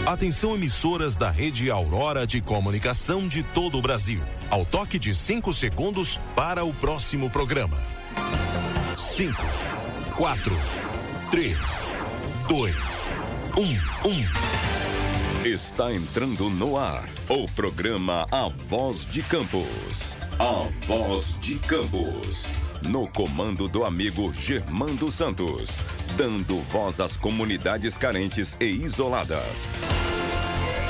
Atenção, emissoras da Rede Aurora de Comunicação de todo o Brasil. Ao toque de 5 segundos para o próximo programa. 5, 4, 3, 2, 1. Está entrando no ar o programa A Voz de Campos. A Voz de Campos. No comando do amigo Germando Santos. Dando voz às comunidades carentes e isoladas.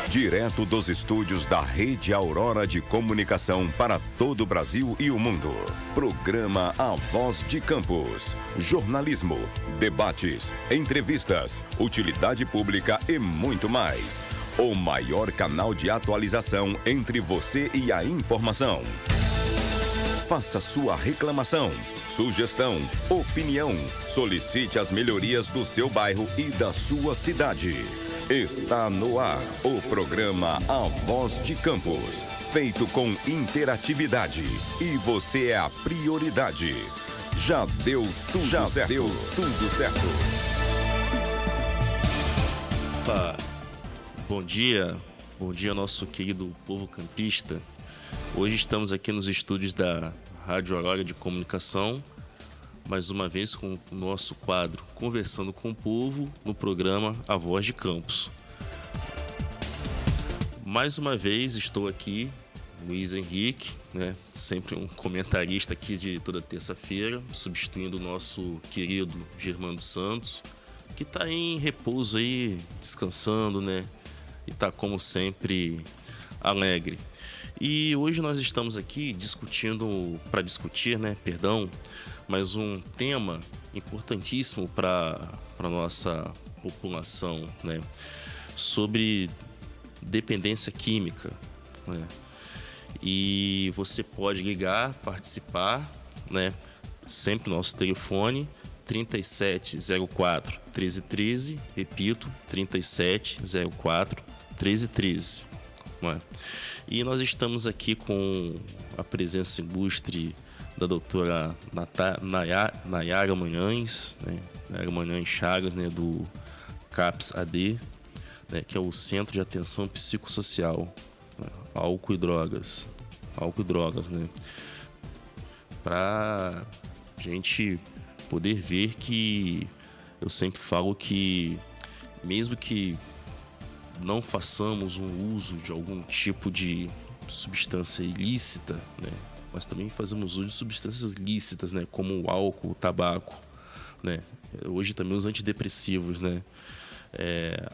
Direto dos estúdios da Rede Aurora de Comunicação para todo o Brasil e o mundo. Programa A Voz de Campos. Jornalismo, debates, entrevistas, utilidade pública e muito mais. O maior canal de atualização entre você e a informação. Faça sua reclamação, sugestão, opinião. Solicite as melhorias do seu bairro e da sua cidade. Está no ar o programa A Voz de Campos, feito com interatividade. E você é a prioridade. Já deu tudo certo. Opa, bom dia nosso querido povo campista. Hoje estamos aqui nos estúdios da Rádio Aurora de Comunicação, mais uma vez com o nosso quadro Conversando com o Povo, no programa A Voz de Campos. Mais uma vez estou aqui, Luiz Henrique, sempre um comentarista aqui de toda terça-feira, substituindo o nosso querido Germando Santos, que está em repouso aí, descansando, e está como sempre alegre. E hoje nós estamos aqui para discutir, mais um tema importantíssimo para a nossa população, sobre dependência química, E você pode ligar, participar, sempre nosso telefone 3704 1313, repito, 3704 1313, E nós estamos aqui com a presença ilustre da doutora Nayara Manhães, Nayara Manhães Chagas, do CAPS-AD, que é o Centro de Atenção Psicossocial, álcool e drogas, para a gente poder ver que eu sempre falo que mesmo que não façamos um uso de algum tipo de substância ilícita, mas também fazemos uso de substâncias lícitas, como o álcool, o tabaco, Hoje também os antidepressivos,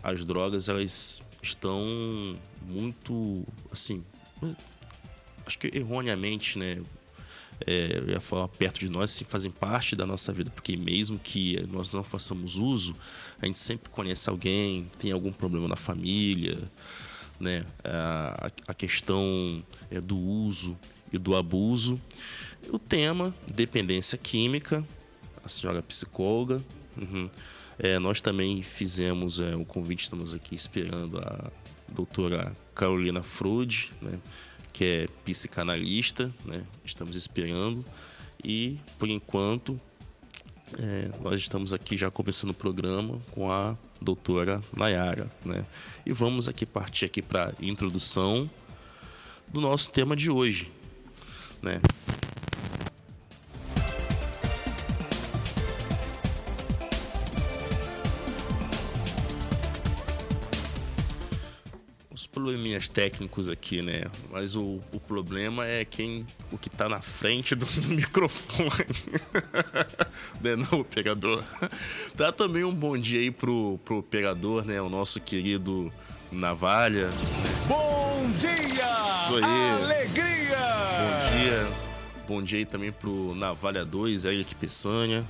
As drogas, elas estão muito, assim, acho que erroneamente, eu ia falar perto de nós, fazem parte da nossa vida, porque mesmo que nós não façamos uso, a gente sempre conhece alguém, tem algum problema na família, a questão do uso e do abuso. O tema, dependência química, a senhora psicóloga, nós também fizemos o convite, estamos aqui esperando a doutora Carolina Freud, que é psicanalista, Estamos esperando e, por enquanto, nós estamos aqui já começando o programa com a doutora Nayara, E vamos aqui partir aqui para a introdução do nosso tema de hoje, Probleminhas técnicos aqui, Mas o problema é o que tá na frente do microfone. Não, operador. Dá também um bom dia aí pro operador, o nosso querido Navalha. Bom dia! Isso aí. Alegria! Bom dia. Bom dia aí também pro Navalha 2, Eric Peçanha.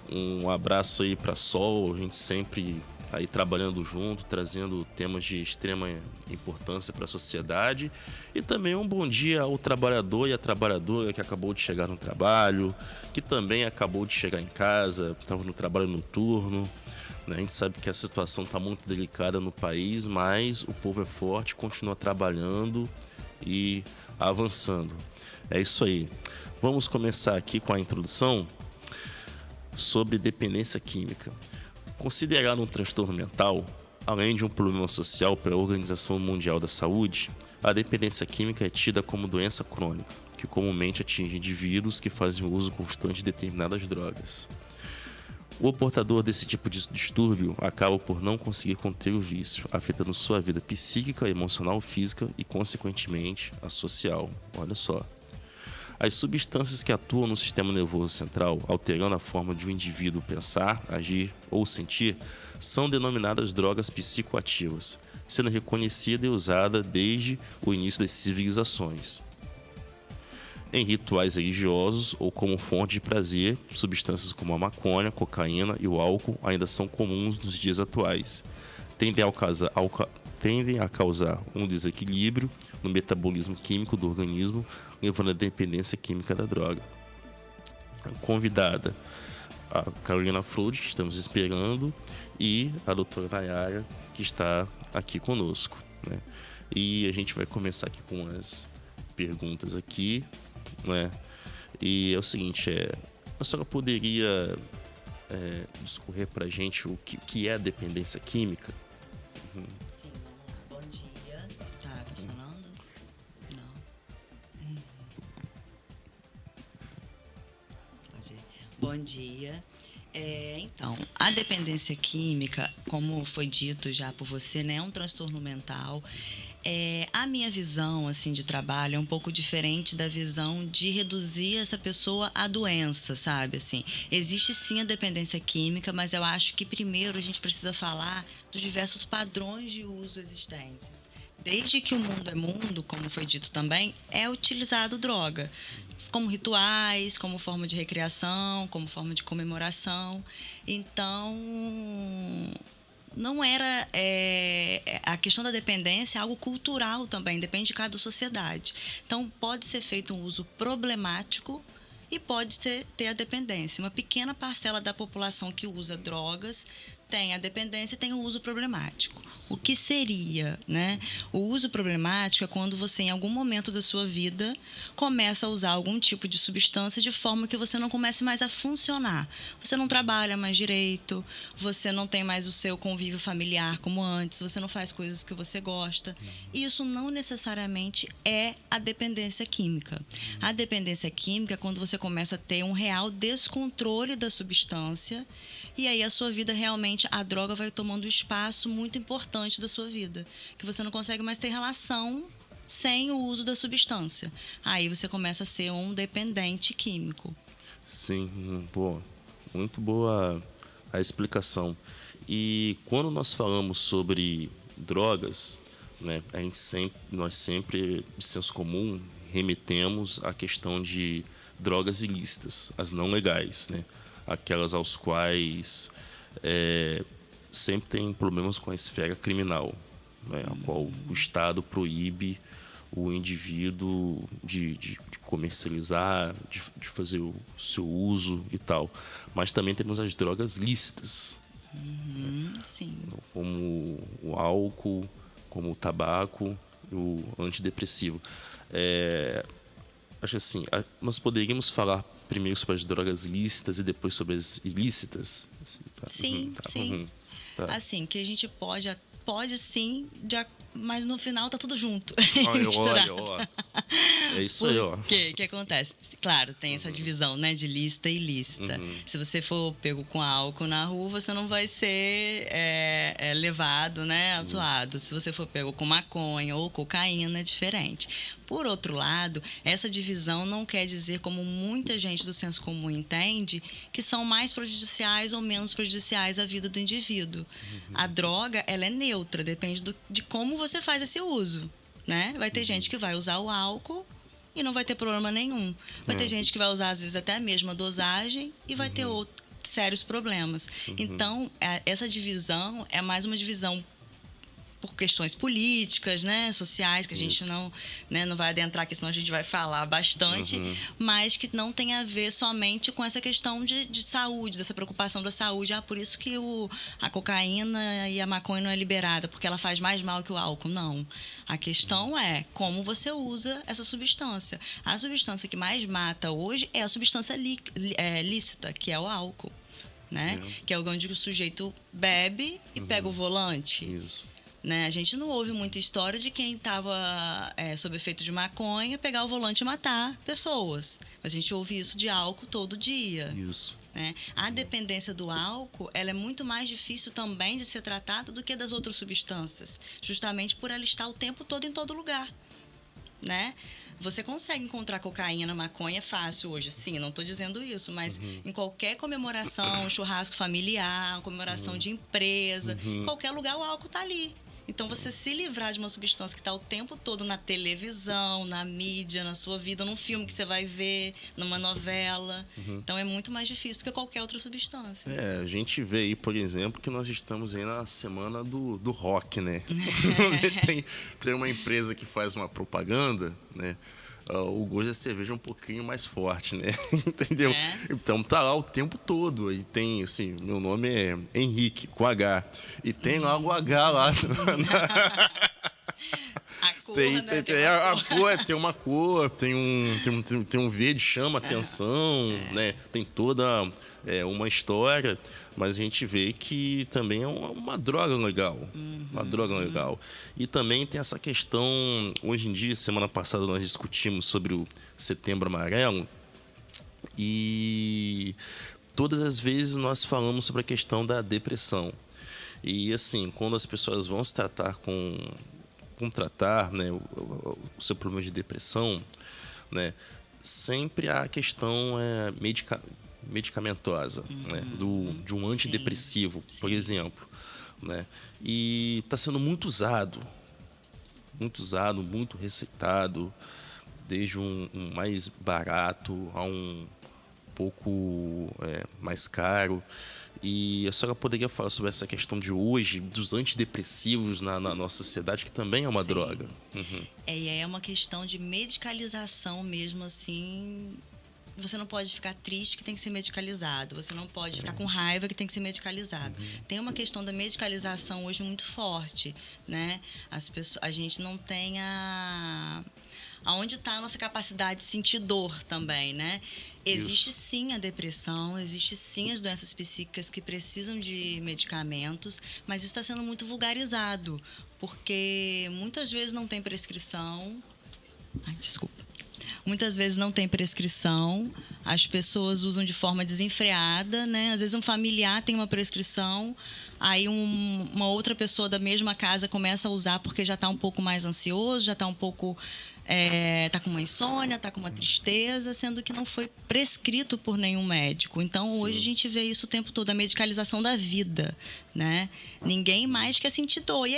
Um abraço aí pra Sol, a gente sempre aí trabalhando junto, trazendo temas de extrema importância para a sociedade. E também um bom dia ao trabalhador e à trabalhadora que acabou de chegar no trabalho, que também acabou de chegar em casa, estava no trabalho noturno. A gente sabe que a situação está muito delicada no país, mas o povo é forte, continua trabalhando e avançando. É isso aí. Vamos começar aqui com a introdução sobre dependência química. Considerado um transtorno mental, Além de um problema social para a Organização Mundial da Saúde, a dependência química é tida como doença crônica, que comumente atinge indivíduos que fazem uso constante de determinadas drogas. O portador desse tipo de distúrbio acaba por não conseguir conter o vício, afetando sua vida psíquica, emocional, física e, consequentemente, a social. Olha só. As substâncias que atuam no sistema nervoso central, alterando a forma de um indivíduo pensar, agir ou sentir, são denominadas drogas psicoativas, sendo reconhecida e usada desde o início das civilizações. Em rituais religiosos ou como fonte de prazer, substâncias como a maconha, a cocaína e o álcool ainda são comuns nos dias atuais. Tendem a causar um desequilíbrio no metabolismo químico do organismo, levando à dependência química da droga. A convidada, a Carolina Freud, que estamos esperando, e a doutora Nayara, que está aqui conosco, né? E a gente vai começar aqui com as perguntas aqui, né? E é o seguinte, a senhora poderia discorrer para a gente o que é a dependência química? Sim, bom dia. Tá funcionando? Não. Pode ir. Bom dia. Então, a dependência química, como foi dito já por você, né, é um transtorno mental. A minha visão assim de trabalho é um pouco diferente da visão de reduzir essa pessoa à doença, sabe? Assim, existe sim a dependência química, mas eu acho que primeiro a gente precisa falar dos diversos padrões de uso existentes. Desde que o mundo é mundo, como foi dito também, é utilizado droga, como rituais, como forma de recreação, como forma de comemoração. Então, não era... a questão da dependência é algo cultural também, depende de cada sociedade. Então, pode ser feito um uso problemático e pode ter a dependência. Uma pequena parcela da população que usa drogas tem a dependência e tem o uso problemático. O que seria, né? O uso problemático é quando você, em algum momento da sua vida, começa a usar algum tipo de substância de forma que você não comece mais a funcionar. Você não trabalha mais direito, você não tem mais o seu convívio familiar como antes, você não faz coisas que você gosta. Isso não necessariamente é a dependência química. A dependência química é quando você começa a ter um real descontrole da substância e aí a sua vida realmente, a droga vai tomando um espaço muito importante da sua vida, que você não consegue mais ter relação sem o uso da substância. Aí você começa a ser um dependente químico. Sim, muito boa a explicação. E quando nós falamos sobre drogas, né, nós sempre, de senso comum, remetemos à questão de drogas ilícitas, as não legais, né? Aquelas aos quais sempre tem problemas com a esfera criminal, né? A qual o Estado proíbe o indivíduo de comercializar, de fazer o seu uso e tal. Mas também temos as drogas lícitas, Sim. como o álcool, como o tabaco, o antidepressivo. Acho assim, nós poderíamos falar primeiro sobre as drogas lícitas e depois sobre as ilícitas? Sim, sim. Tá. Assim, que a gente pode sim, mas no final tá tudo junto. Olha. É isso aí, ó. O que acontece? Claro, tem essa divisão, né, de lícita e ilícita. Se você for pego com álcool na rua, você não vai ser levado, né, autuado. Se você for pego com maconha ou cocaína, é diferente. Por outro lado, essa divisão não quer dizer, como muita gente do senso comum entende, que são mais prejudiciais ou menos prejudiciais à vida do indivíduo. A droga, ela é neutra, depende de como você faz esse uso, né? Vai ter gente que vai usar o álcool e não vai ter problema nenhum. Vai ter gente que vai usar, às vezes, até a mesma dosagem e vai ter sérios problemas. Então, essa divisão é mais uma divisão por questões políticas, né, sociais, que a gente não vai adentrar aqui, senão a gente vai falar bastante, mas que não tem a ver somente com essa questão de saúde, dessa preocupação da saúde. Por isso que a cocaína e a maconha não é liberada, porque ela faz mais mal que o álcool. Não. A questão é como você usa essa substância. A substância que mais mata hoje é a substância lícita, que é o álcool. né? Que é onde o sujeito bebe e pega o volante. Isso. Né? A gente não ouve muita história de quem estava sob efeito de maconha pegar o volante e matar pessoas. A gente ouve isso de álcool todo dia. Isso. Né? A dependência do álcool, ela é muito mais difícil também de ser tratada do que das outras substâncias, justamente por ela estar o tempo todo em todo lugar, né? Você consegue encontrar cocaína, maconha fácil hoje, sim, não estou dizendo isso, mas em qualquer comemoração, churrasco familiar, comemoração de empresa, em qualquer lugar o álcool está ali. Então, você se livrar de uma substância que está o tempo todo na televisão, na mídia, na sua vida, num filme que você vai ver, numa novela. Então, é muito mais difícil do que qualquer outra substância. A gente vê aí, por exemplo, que nós estamos aí na semana do rock, né? tem uma empresa que faz uma propaganda, né? O gosto da cerveja é um pouquinho mais forte, né? Entendeu? Então tá lá o tempo todo. E tem, assim, meu nome é Henrique, com H. E tem lá o H lá. A cor, né? Tem uma cor, tem um verde, chama atenção, né? Tem toda uma história, mas a gente vê que também é uma droga legal. Uma droga legal. E também tem essa questão, hoje em dia, semana passada nós discutimos sobre o Setembro Amarelo, e todas as vezes nós falamos sobre a questão da depressão. E assim, quando as pessoas vão se tratar tratar, né, o seu problema de depressão, né, sempre a questão medicamentosa, né, de um antidepressivo, por exemplo, né, e está sendo muito usado, muito receitado, desde um mais barato a um pouco mais caro. E a senhora poderia falar sobre essa questão de hoje, dos antidepressivos na nossa sociedade, que também é uma droga? É uma questão de medicalização mesmo, assim. Você não pode ficar triste que tem que ser medicalizado. Você não pode ficar com raiva que tem que ser medicalizado. Tem uma questão da medicalização hoje muito forte, né? A gente não tem aonde está a nossa capacidade de sentir dor também, né? Existe sim a depressão, existe sim as doenças psíquicas que precisam de medicamentos, mas isso está sendo muito vulgarizado, porque muitas vezes não tem prescrição. Muitas vezes não tem prescrição, as pessoas usam de forma desenfreada, né? Às vezes um familiar tem uma prescrição, aí uma outra pessoa da mesma casa começa a usar porque já está um pouco mais ansioso, já está um pouco... tá com uma insônia, tá com uma tristeza, sendo que não foi prescrito por nenhum médico. Então, hoje a gente vê isso o tempo todo, a medicalização da vida, né? Ninguém mais quer sentir dor. E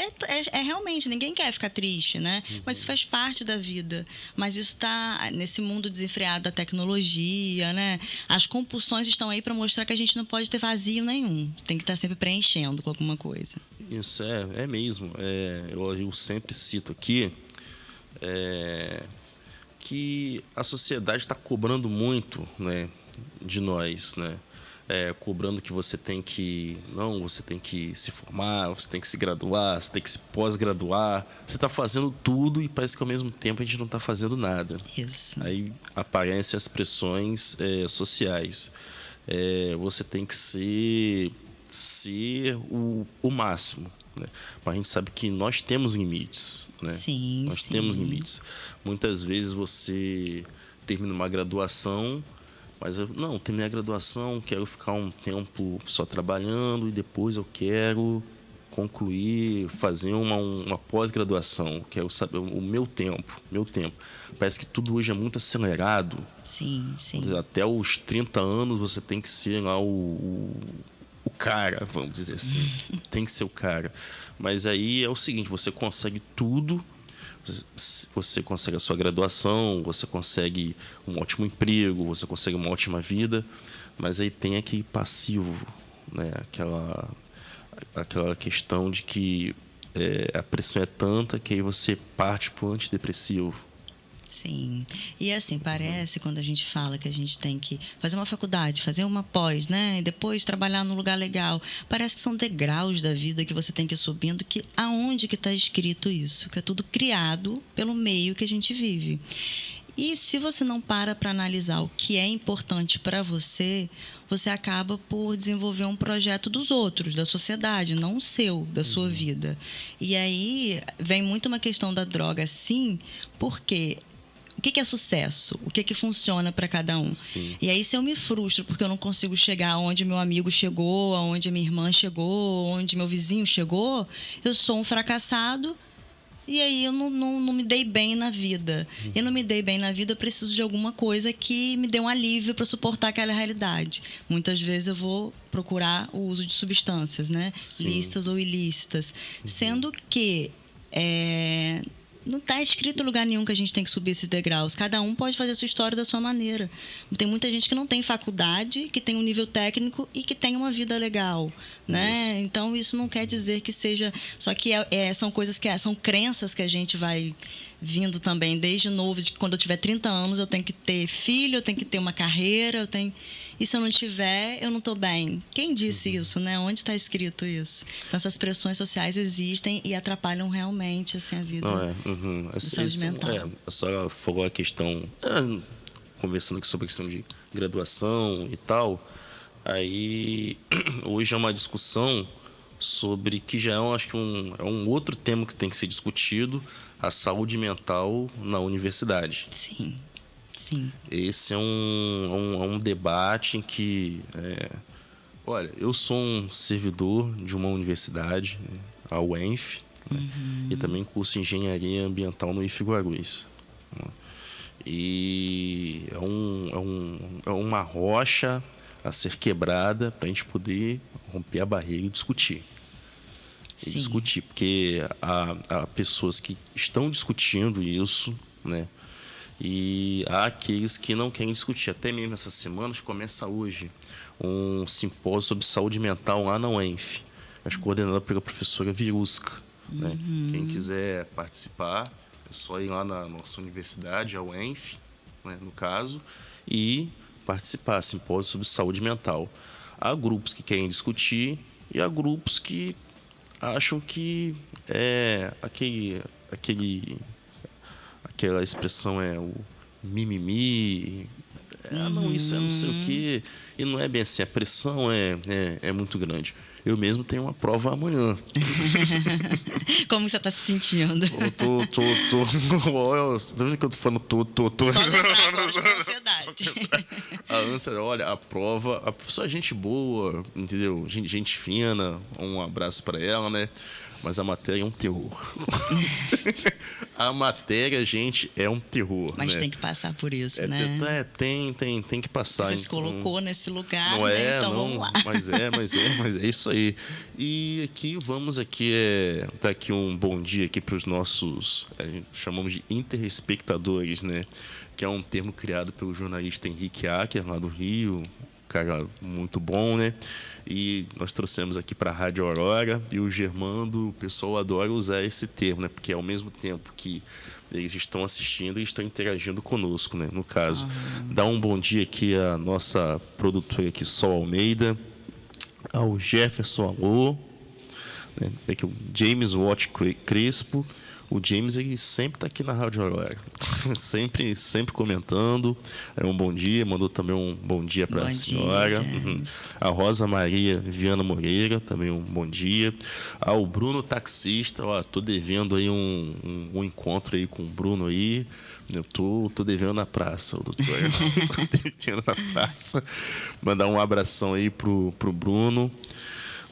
realmente, ninguém quer ficar triste, né? Mas isso faz parte da vida. Mas isso está nesse mundo desenfreado da tecnologia, né? As compulsões estão aí para mostrar que a gente não pode ter vazio nenhum. Tem que estar sempre preenchendo com alguma coisa. Isso é mesmo. Eu sempre cito aqui que a sociedade está cobrando muito, né, de nós, né? Cobrando que você tem que se formar, você tem que se graduar, você tem que se pós-graduar. Você está fazendo tudo e parece que ao mesmo tempo a gente não está fazendo nada. Isso. Aí aparecem as pressões sociais. Você tem que ser o máximo, né? Mas a gente sabe que nós temos limites, né? Sim, nós temos limites. Muitas vezes você termina uma graduação, mas não, terminei a graduação, quero ficar um tempo só trabalhando e depois eu quero concluir, fazer uma pós-graduação, quero saber o meu tempo. Parece que tudo hoje é muito acelerado. Sim. Até os 30 anos você tem que ser lá o cara, vamos dizer assim. Tem que ser o cara. Mas aí é o seguinte, você consegue tudo, você consegue a sua graduação, você consegue um ótimo emprego, você consegue uma ótima vida, mas aí tem aquele passivo, né? Aquela questão de que a pressão é tanta que aí você parte para o antidepressivo. Sim. E assim, parece quando a gente fala que a gente tem que fazer uma faculdade, fazer uma pós, né? E depois trabalhar num lugar legal. Parece que são degraus da vida que você tem que ir subindo, que aonde que está escrito isso? Que é tudo criado pelo meio que a gente vive. E se você não para analisar o que é importante para você, você acaba por desenvolver um projeto dos outros, da sociedade, não o seu, da sua vida. E aí vem muito uma questão da droga, sim, porque o que é sucesso? O que funciona para cada um? Sim. E aí, se eu me frustro porque eu não consigo chegar onde meu amigo chegou, onde a minha irmã chegou, onde meu vizinho chegou, eu sou um fracassado. E aí eu não me dei bem na vida. Eu não me dei bem na vida, eu preciso de alguma coisa que me dê um alívio para suportar aquela realidade. Muitas vezes eu vou procurar o uso de substâncias, né? Sim. Lícitas ou ilícitas. Sendo que não está escrito em lugar nenhum que a gente tem que subir esses degraus. Cada um pode fazer a sua história da sua maneira. Tem muita gente que não tem faculdade, que tem um nível técnico e que tem uma vida legal, né? Então, isso não quer dizer que seja... Só que são coisas são crenças que a gente vai vindo também desde novo, de que quando eu tiver 30 anos eu tenho que ter filho, eu tenho que ter uma carreira, e se eu não tiver, eu não estou bem. Quem disse isso, né? Onde está escrito isso? Então, essas pressões sociais existem e atrapalham realmente assim, a vida. Saúde mental. A senhora falou a questão, conversando aqui sobre a questão de graduação e tal. Aí, hoje é uma discussão sobre que já acho que é um outro tema que tem que ser discutido, a saúde mental na universidade. Sim. Sim. Esse é um debate em que... olha, eu sou um servidor de uma universidade, a UENF, e também curso Engenharia Ambiental no IF Guarulhos. E é uma rocha a ser quebrada para a gente poder romper a barreira e discutir. Porque há pessoas que estão discutindo isso, né? E há aqueles que não querem discutir. Até mesmo essa semana, começa hoje um simpósio sobre saúde mental lá na UENF, coordenado pela professora Virusca. Né? Quem quiser participar, é só ir lá na nossa universidade, a UENF, né, no caso, e participar. Simpósio sobre saúde mental. Há grupos que querem discutir e há grupos que acham que aquela expressão é o mimimi, não, isso é não sei o quê, e não é bem assim, a pressão é muito grande. Eu mesmo tenho uma prova amanhã. Como você está se sentindo? Eu tô. Tá vendo que eu tô falando tô. Só lembrar de ansiedade. A ânsia, olha, a prova, a professora é gente boa, entendeu? Gente fina, um abraço para ela, né? Mas a matéria é um terror. A matéria, gente, é um terror. Mas né? Tem que passar por isso, né? Tem que passar. Você se colocou nesse lugar, não né? Então não, vamos lá. Mas é isso aí. E aqui, dar aqui um bom dia aqui para os nossos, chamamos de interespectadores, né? Que é um termo criado pelo jornalista Henrique Acker, lá do Rio, cara muito bom, né? E nós trouxemos aqui para a Rádio Aurora, e o Germando, o pessoal adora usar esse termo, né? Porque ao mesmo tempo que eles estão assistindo e estão interagindo conosco, né? No caso, dá um bom dia aqui à nossa produtora aqui, Sol Almeida, ao Jefferson Alô, né? Aqui o James Watt Crespo. O James, ele sempre está aqui na Rádio Aurora, sempre comentando. Um bom dia, mandou também um bom dia para a senhora. A Rosa Maria Viana Moreira, também um bom dia. O Bruno Taxista, tô devendo aí um encontro aí com o Bruno aí. Eu tô devendo na praça, doutor. Tô devendo na praça. Mandar um abração aí pro Bruno.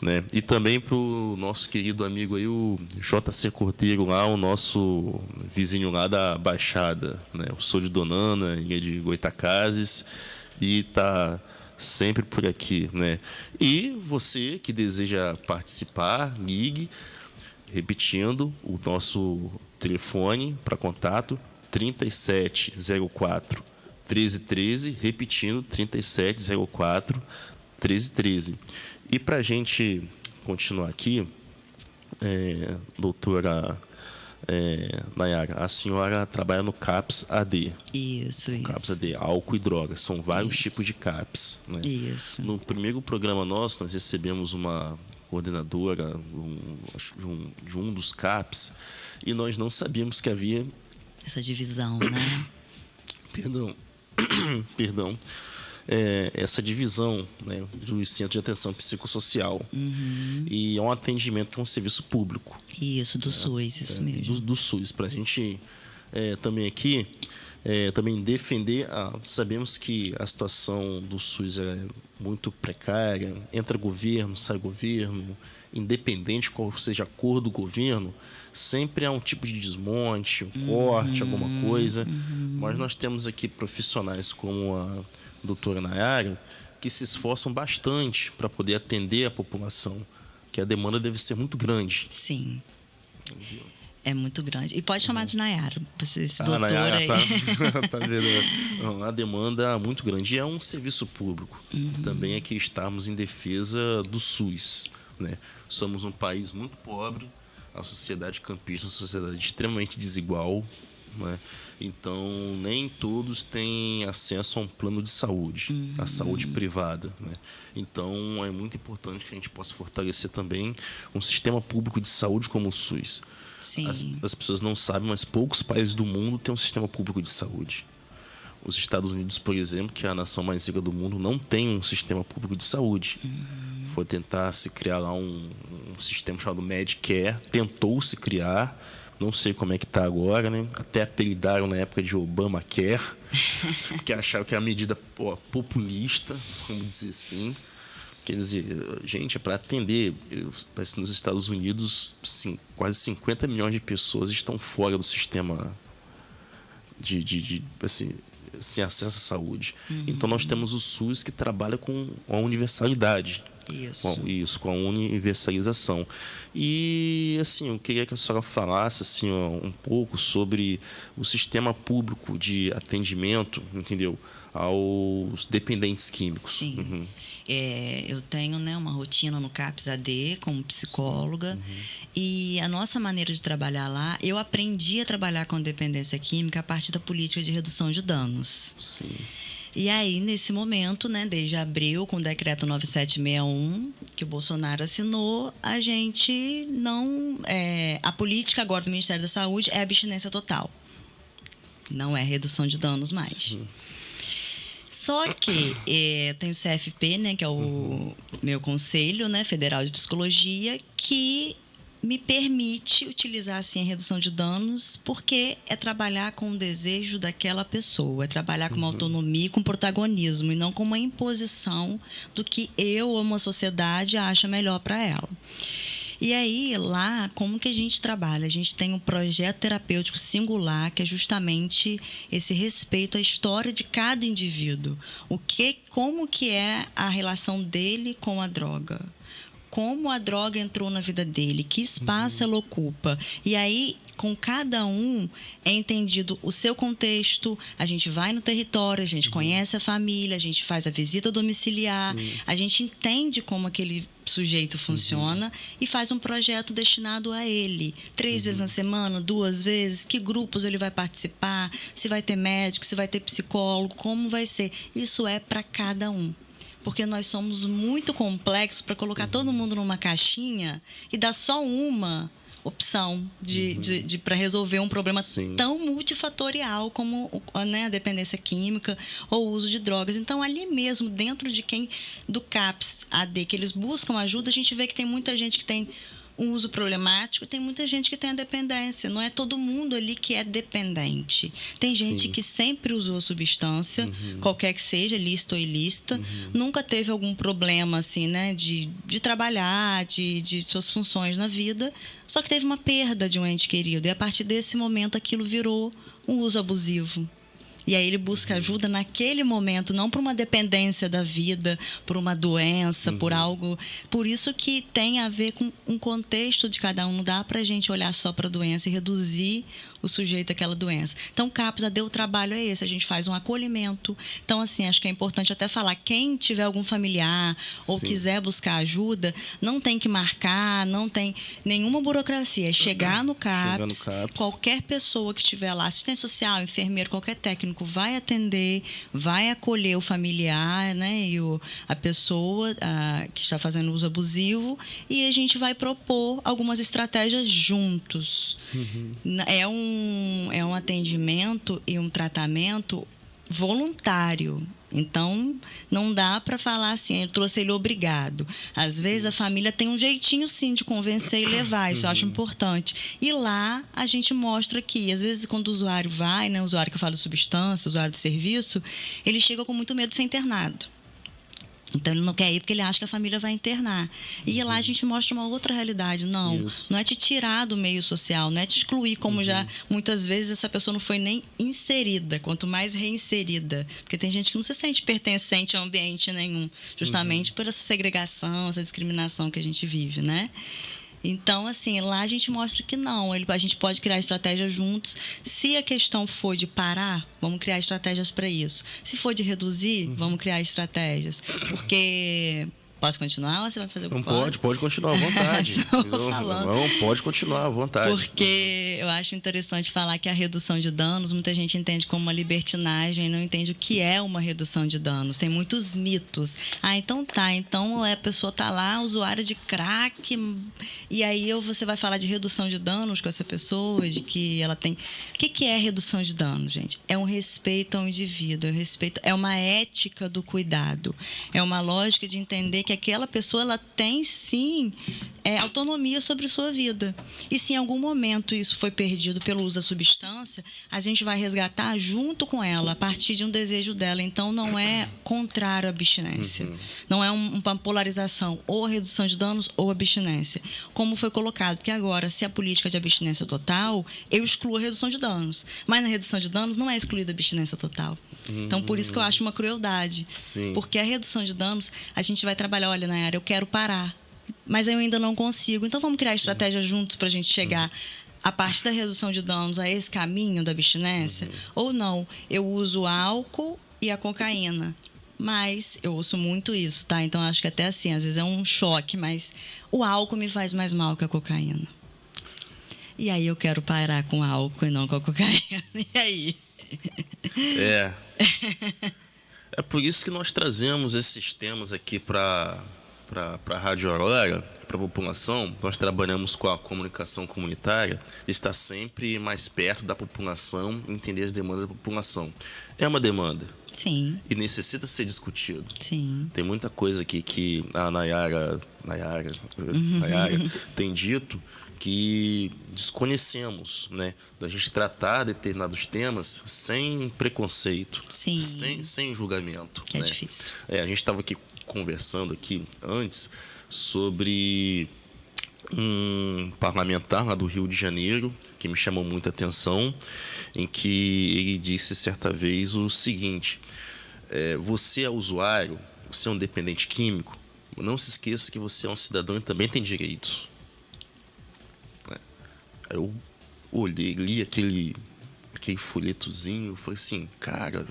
Né? E também para o nosso querido amigo aí, o JC Cordeiro, lá, o nosso vizinho lá da Baixada, né? Eu sou de Donana, e é de Goitacazes, e tá sempre por aqui, né? E você que deseja participar, ligue, repetindo o nosso telefone para contato, 3704 1313, repetindo, 3704 1313. E para a gente continuar aqui, doutora Nayara, a senhora trabalha no CAPS AD. Isso. CAPS AD, álcool e drogas. São vários tipos de CAPS. Né? Isso. No primeiro programa nosso, nós recebemos uma coordenadora de um dos CAPS e nós não sabíamos que havia essa divisão, né? Perdão. Perdão. Essa divisão, né, dos centros de atenção psicossocial. E é um atendimento que é um serviço público. Isso, do SUS, isso mesmo. Do SUS. Para a gente também aqui, também defender, sabemos que a situação do SUS é muito precária, entra governo, sai governo, independente qual seja a cor do governo, sempre há um tipo de desmonte, um corte, alguma coisa. Mas nós temos aqui profissionais como a doutora Nayara, que se esforçam bastante para poder atender a população, que a demanda deve ser muito grande. Sim. É muito grande. E pode chamar de Nayara, esse doutor Nayara, aí. tá vendo? Não, a demanda é muito grande. E é um serviço público. Também é que estarmos em defesa do SUS, né? Somos um país muito pobre, a sociedade campista é uma sociedade extremamente desigual, né? Então, nem todos têm acesso a um plano de saúde, a saúde privada, né? Então, é muito importante que a gente possa fortalecer também um sistema público de saúde como o SUS. Sim. As pessoas não sabem, mas poucos países do mundo têm um sistema público de saúde. Os Estados Unidos, por exemplo, que é a nação mais rica do mundo, não tem um sistema público de saúde. Foi tentar se criar lá um sistema chamado Medicare, tentou se criar, não sei como é que está agora, né? Até apelidaram na época de Obamacare, porque acharam que é uma medida populista, vamos dizer assim. Quer dizer, gente, é para atender. Parece que nos Estados Unidos, sim, quase 50 milhões de pessoas estão fora do sistema assim, sem acesso à saúde. Então, nós temos o SUS que trabalha com a universalidade. Isso. Com a universalização. E, assim, eu queria que a senhora falasse assim, um pouco sobre o sistema público de atendimento, entendeu? Aos dependentes químicos. Sim. Eu tenho, né, uma rotina no CAPS AD como psicóloga. E a nossa maneira de trabalhar lá, eu aprendi a trabalhar com dependência química a partir da política de redução de danos. Sim. E aí, nesse momento, né, desde abril, com o decreto 9761, que o Bolsonaro assinou, a gente não... a política agora do Ministério da Saúde é abstinência total. Não é redução de danos mais. Sim. Só que eu tenho o CFP, né, que é o meu Conselho, né, Federal de Psicologia, que me permite utilizar assim a redução de danos, porque é trabalhar com o desejo daquela pessoa, é trabalhar com uma autonomia, com protagonismo, e não com uma imposição do que eu ou uma sociedade acha melhor para ela. E aí, lá, como que a gente trabalha? A gente tem um projeto terapêutico singular, que é justamente esse respeito à história de cada indivíduo. Como que é a relação dele com a droga? Como a droga entrou na vida dele, que espaço ela ocupa. E aí, com cada um, é entendido o seu contexto, a gente vai no território, a gente conhece a família, a gente faz a visita domiciliar, a gente entende como aquele sujeito funciona e faz um projeto destinado a ele. 3 vezes na semana, 2 vezes, que grupos ele vai participar, se vai ter médico, se vai ter psicólogo, como vai ser. Isso é para cada um. Porque nós somos muito complexos para colocar todo mundo numa caixinha e dar só uma opção para resolver um problema tão multifatorial como, né, a dependência química ou o uso de drogas. Então, ali mesmo, dentro do CAPS AD, que eles buscam ajuda, a gente vê que tem muita gente que tem um uso problemático, tem muita gente que tem a dependência. Não é todo mundo ali que é dependente. Tem gente que sempre usou substância, qualquer que seja, lícita ou ilícita, nunca teve algum problema, assim, né, de trabalhar, de suas funções na vida, só que teve uma perda de um ente querido. E a partir desse momento, aquilo virou um uso abusivo. E aí ele busca ajuda naquele momento, não por uma dependência da vida, por uma doença, por algo. Por isso que tem a ver com um contexto de cada um. Não dá pra gente olhar só para a doença e reduzir o sujeito àquela doença. Então, o CAPS AD, o trabalho é esse, a gente faz um acolhimento. Então, assim, acho que é importante até falar, quem tiver algum familiar ou quiser buscar ajuda, não tem que marcar, não tem nenhuma burocracia. É chegar no CAPS, qualquer pessoa que estiver lá, assistente social, enfermeiro, qualquer técnico, vai atender, vai acolher o familiar, né, e a pessoa que está fazendo uso abusivo, e a gente vai propor algumas estratégias juntos. É um atendimento e um tratamento voluntário. Então, não dá para falar assim, eu trouxe ele obrigado. Às vezes, a família tem um jeitinho, sim, de convencer e levar. Isso eu acho importante. E lá, a gente mostra que, às vezes, quando o usuário vai, né, o usuário que eu falo de substância, o usuário do serviço, ele chega com muito medo de ser internado. Então, ele não quer ir porque ele acha que a família vai internar. E lá a gente mostra uma outra realidade. Não é te tirar do meio social, não é te excluir, como já muitas vezes essa pessoa não foi nem inserida, quanto mais reinserida. Porque tem gente que não se sente pertencente a ambiente nenhum, justamente por essa segregação, essa discriminação que a gente vive, né? Então, assim, lá a gente mostra que não, a gente pode criar estratégias juntos. Se a questão for de parar, vamos criar estratégias para isso. Se for de reduzir, vamos criar estratégias. Porque... Posso continuar ou você vai fazer o que pode continuar à vontade. Não, pode continuar à vontade. Porque eu acho interessante falar que a redução de danos, muita gente entende como uma libertinagem e não entende o que é uma redução de danos. Tem muitos mitos. Então a pessoa tá lá, usuária de crack, e aí você vai falar de redução de danos com essa pessoa, de que ela tem... O que é redução de danos, gente? É um respeito ao indivíduo, é uma ética do cuidado, é uma lógica de entender que aquela pessoa ela tem, sim, autonomia sobre sua vida. E se em algum momento isso foi perdido pelo uso da substância, a gente vai resgatar junto com ela, a partir de um desejo dela. Então, não é contrário à abstinência. Não é uma polarização, ou a redução de danos ou abstinência. Como foi colocado, que agora, se a política de abstinência total, eu excluo a redução de danos. Mas na redução de danos não é excluída a abstinência total. Então, por isso que eu acho uma crueldade. Sim. Porque a redução de danos, a gente vai trabalhar, olha, Nayara, eu quero parar, mas eu ainda não consigo. Então, vamos criar estratégias juntos para a gente chegar, a partir da redução de danos, a esse caminho da abstinência? Ou não, eu uso álcool e a cocaína. Mas eu ouço muito isso, tá? Então, acho que até assim, às vezes é um choque, mas o álcool me faz mais mal que a cocaína. E aí eu quero parar com álcool e não com a cocaína. E aí? É por isso que nós trazemos esses temas aqui para a Rádio Aurora, para a população. Nós trabalhamos com a comunicação comunitária, está sempre mais perto da população, entender as demandas da população. É uma demanda. Sim. E necessita ser discutido. Sim. Tem muita coisa aqui que a Nayara tem dito que desconhecemos, né? Da gente tratar determinados temas sem preconceito, sim, sem julgamento. Que né? É difícil. A gente estava aqui conversando aqui antes sobre um parlamentar lá do Rio de Janeiro que me chamou muita atenção, em que ele disse certa vez o seguinte: você é usuário, você é um dependente químico, não se esqueça que você é um cidadão e também tem direitos. Eu olhei, li aquele folhetozinho e falei assim, cara,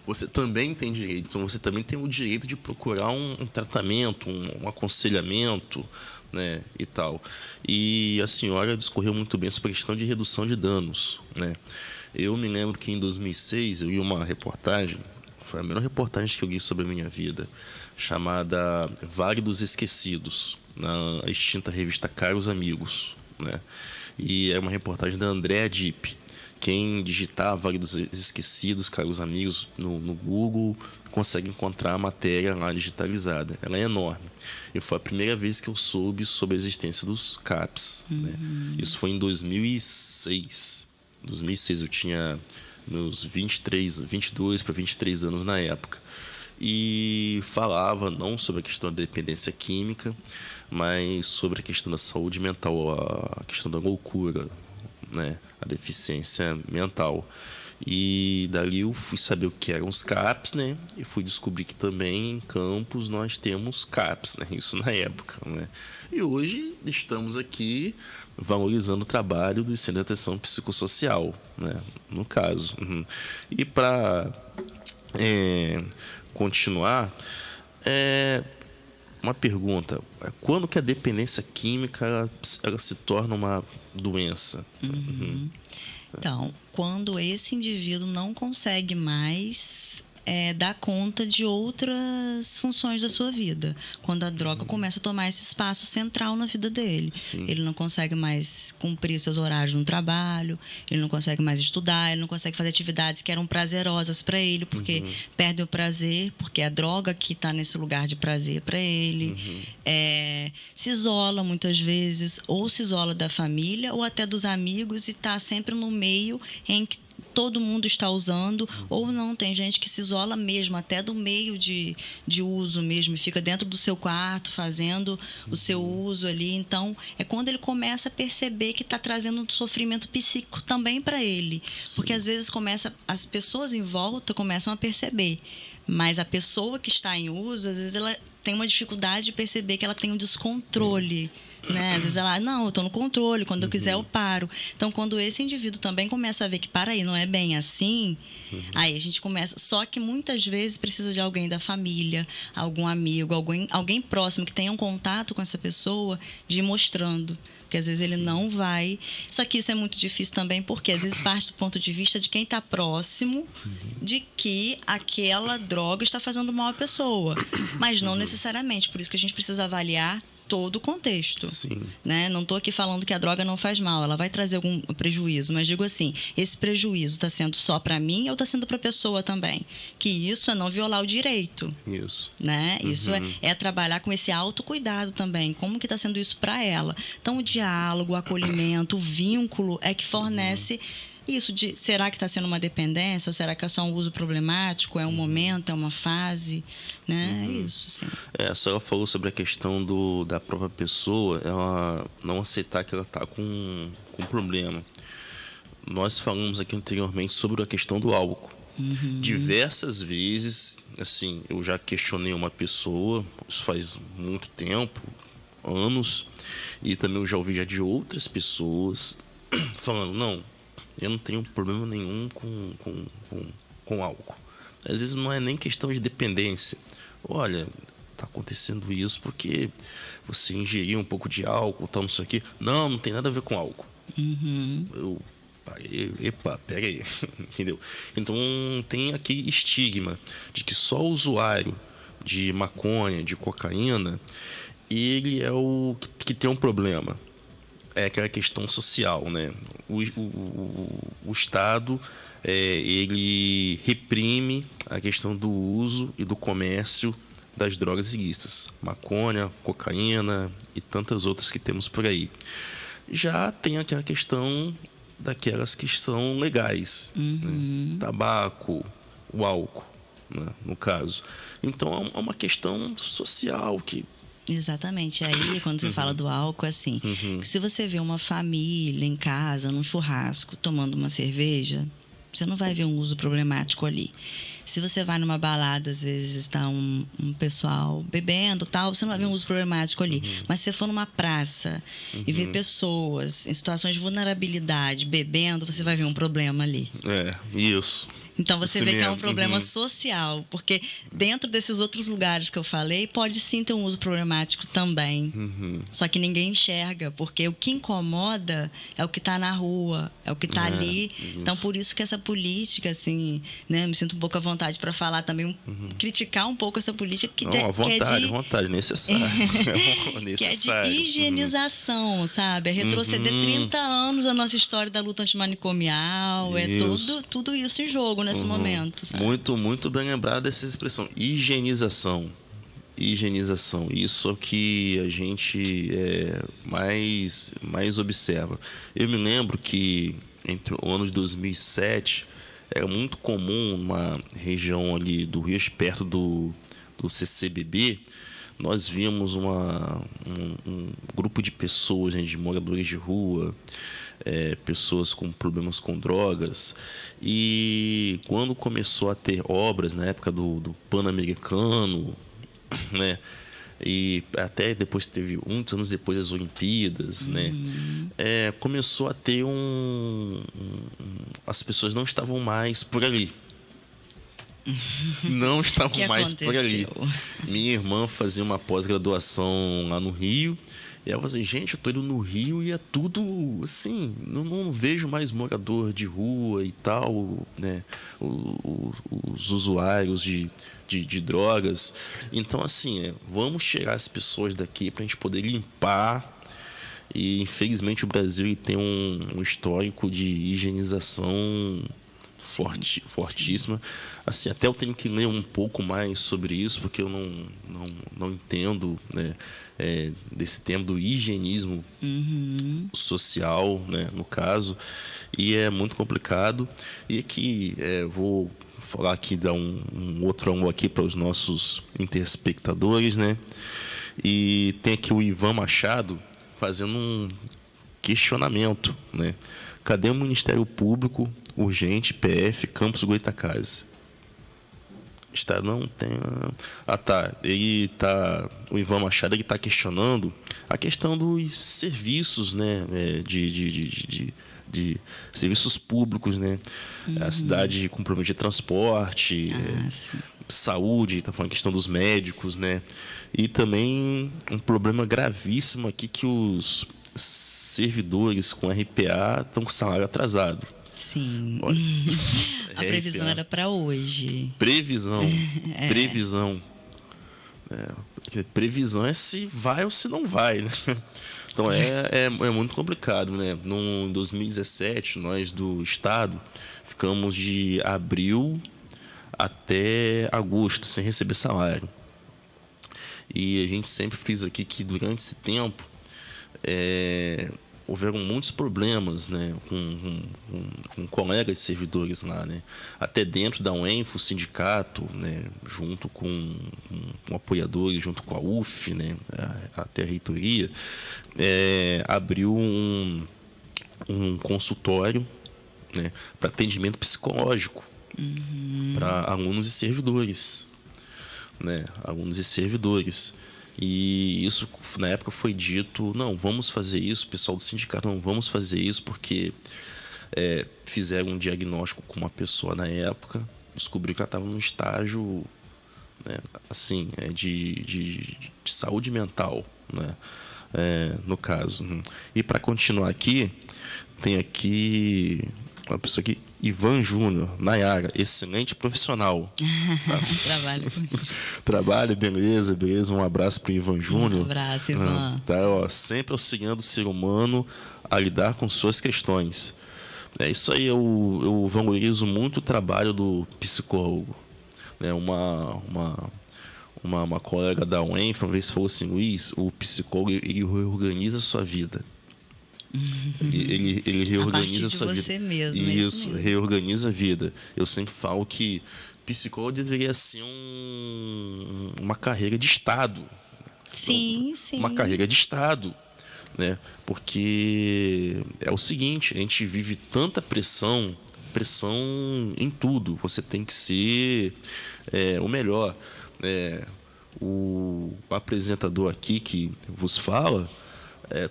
você também tem direitos, você também tem o direito de procurar um tratamento, um aconselhamento, né, e tal. E a senhora discorreu muito bem sobre a questão de redução de danos, né. Eu me lembro que em 2006 eu li uma reportagem, foi a melhor reportagem que eu li sobre a minha vida, chamada Vale dos Esquecidos, na extinta revista Caros Amigos, né? E é uma reportagem da Andréa Dipp. Quem digitar Vale dos Esquecidos, Caros Amigos, no Google, consegue encontrar a matéria lá digitalizada. Ela é enorme. E foi a primeira vez que eu soube sobre a existência dos CAPs. Né? Isso foi em 2006. Em 2006 eu tinha meus 22 para 23 anos na época. E falava não sobre a questão da dependência química, mas sobre a questão da saúde mental, a questão da loucura, né? A deficiência mental. E dali eu fui saber o que eram os CAPs, né? E fui descobrir que também em Campos nós temos CAPs, né? Isso na época, né? E hoje estamos aqui valorizando o trabalho do Centro de Atenção Psicossocial, né? No caso. E para continuar, uma pergunta: quando que a dependência química ela se torna uma doença? Então, quando esse indivíduo não consegue mais dar conta de outras funções da sua vida. Quando a droga começa a tomar esse espaço central na vida dele. Sim. Ele não consegue mais cumprir os seus horários no trabalho, ele não consegue mais estudar, ele não consegue fazer atividades que eram prazerosas para ele, porque perde o prazer, porque é a droga que está nesse lugar de prazer para ele. Se isola muitas vezes, ou se isola da família, ou até dos amigos, e está sempre no meio em que todo mundo está usando, ou não, tem gente que se isola mesmo, até do meio de uso mesmo, e fica dentro do seu quarto fazendo o seu uso ali. Então, é quando ele começa a perceber que está trazendo um sofrimento psíquico também para ele. Sim. Porque às vezes as pessoas em volta começam a perceber, mas a pessoa que está em uso, às vezes ela tem uma dificuldade de perceber que ela tem um descontrole, né? Às vezes ela, não, eu estou no controle, quando eu quiser eu paro. Então, quando esse indivíduo também começa a ver que, para aí, não é bem assim, aí a gente começa... Só que muitas vezes precisa de alguém da família, algum amigo, alguém próximo que tenha um contato com essa pessoa, de ir mostrando. Porque às vezes ele não vai... Só que isso é muito difícil também, porque às vezes parte do ponto de vista de quem está próximo de que aquela droga está fazendo mal à pessoa. Mas não necessariamente. Por isso que a gente precisa avaliar todo o contexto. Sim. Né? Não estou aqui falando que a droga não faz mal, ela vai trazer algum prejuízo, mas digo assim, esse prejuízo está sendo só para mim ou está sendo para a pessoa também? Que isso é não violar o direito. Isso. Né? Isso é trabalhar com esse autocuidado também. Como que está sendo isso para ela? Então, o diálogo, o acolhimento, o vínculo é que fornece isso de, será que está sendo uma dependência ou será que é só um uso problemático, é um momento, é uma fase, né? É isso, sim. A senhora falou sobre a questão da própria pessoa, ela não aceitar que ela está com um problema. Nós falamos aqui anteriormente sobre a questão do álcool. Diversas vezes, assim, eu já questionei uma pessoa, isso faz muito tempo, anos, e também eu já ouvi já de outras pessoas falando, não, eu não tenho problema nenhum com álcool. Às vezes não é nem questão de dependência. Olha, tá acontecendo isso porque você ingeriu um pouco de álcool, tal, não sei o quê. Não tem nada a ver com álcool. Epa, pera aí. Entendeu? Então tem aqui estigma de que só o usuário de maconha, de cocaína, ele é o que tem um problema. É aquela questão social, né? O Estado, ele reprime a questão do uso e do comércio das drogas ilícitas. Maconha, cocaína e tantas outras que temos por aí. Já tem aquela questão daquelas que são legais. Né? Tabaco, o álcool, né? No caso. Então, é uma questão social que... Exatamente. Aí, quando você fala do álcool, assim, se você vê uma família em casa, num churrasco, tomando uma cerveja, você não vai ver um uso problemático ali. Se você vai numa balada, às vezes está um pessoal bebendo, tal, você não vai ver um uso problemático ali. Mas se você for numa praça e ver pessoas em situações de vulnerabilidade bebendo, você vai ver um problema ali. Isso. Então, você vê que é um problema uhum. social, porque dentro desses outros lugares que eu falei, pode sim ter um uso problemático também. Uhum. Só que ninguém enxerga, porque o que incomoda é o que está na rua, é o que está ali. Isso. Então, por isso que essa política, assim, né, me sinto um pouco à vontade para falar também, criticar um pouco essa política que, Não, à vontade, necessário. necessário. Que é de higienização, sabe? É retroceder 30 anos a nossa história da luta antimanicomial, isso. tudo isso em jogo nesse momento, sabe? Muito bem lembrado dessa expressão, higienização. Isso é o que a gente mais observa. Eu me lembro que entre o ano de 2007 era muito comum numa região ali do Rio, perto do CCBB, nós víamos um grupo de pessoas, né, de moradores de rua, pessoas com problemas com drogas, e quando começou a ter obras na época do Pan-Americano, né, e até depois teve muitos anos depois as Olimpíadas, né, começou a ter as pessoas não estavam mais por ali, Não estavam que mais por ali. aconteceu? Minha irmã fazia uma pós-graduação lá no Rio. E ela falou assim, gente, eu tô indo no Rio e é tudo assim, não vejo mais morador de rua e tal, né? Os usuários de drogas. Então, assim, vamos tirar as pessoas daqui pra gente poder limpar. E infelizmente o Brasil ele tem um histórico de higienização fortíssima. Assim, até eu tenho que ler um pouco mais sobre isso, porque eu não entendo, né, desse tema do higienismo social, né, no caso, e é muito complicado. E aqui vou falar aqui, dar um outro ângulo aqui para os nossos interespectadores, né? E tem aqui o Ivan Machado fazendo um questionamento, né? Cadê o Ministério Público urgente, PF, Campos Goytacazes? Está, não tem. Ah, tá. O Ivan Machado ele está questionando a questão dos serviços, né? De serviços públicos, né? A cidade com problema de transporte, saúde, está falando a questão dos médicos, né? E também um problema gravíssimo aqui que os servidores com RPA estão com salário atrasado. Sim. Olha, A previsão era para hoje. Previsão. Previsão é se vai ou se não vai, né? Então é muito complicado, né? Em 2017, nós do Estado ficamos de abril até agosto sem receber salário. E a gente sempre frisa aqui que durante esse tempo houveram muitos problemas, né, com colegas servidores lá, né? Até dentro da UENF, o sindicato, né, junto com apoiadores, junto com a UF, né, até a reitoria, abriu um consultório, né, para atendimento psicológico para alunos e servidores, né? Alunos e servidores. E isso, na época, foi dito, não, vamos fazer isso, o pessoal do sindicato, não, vamos fazer isso, porque fizeram um diagnóstico com uma pessoa na época, descobriu que ela estava num estágio, né, assim, de saúde mental, né, no caso. E para continuar aqui, tem aqui uma pessoa aqui, Ivan Júnior, Nayara, excelente profissional. Tá? Trabalho, beleza. Um abraço pro Ivan Júnior. Um abraço, Ivan. Tá, ó, sempre auxiliando o ser humano a lidar com suas questões. É isso aí, eu valorizo muito o trabalho do psicólogo. Né? Uma colega da UENF uma vez falou assim, Luiz, o psicólogo ele reorganiza a sua vida. Ele reorganiza a sua vida. Você mesmo, isso mesmo. Reorganiza a vida. Eu sempre falo que psicólogo deveria ser uma carreira de Estado. Sim. Uma carreira de Estado, né? Porque é o seguinte, a gente vive tanta pressão em tudo. Você tem que ser o melhor. O apresentador aqui que vos fala,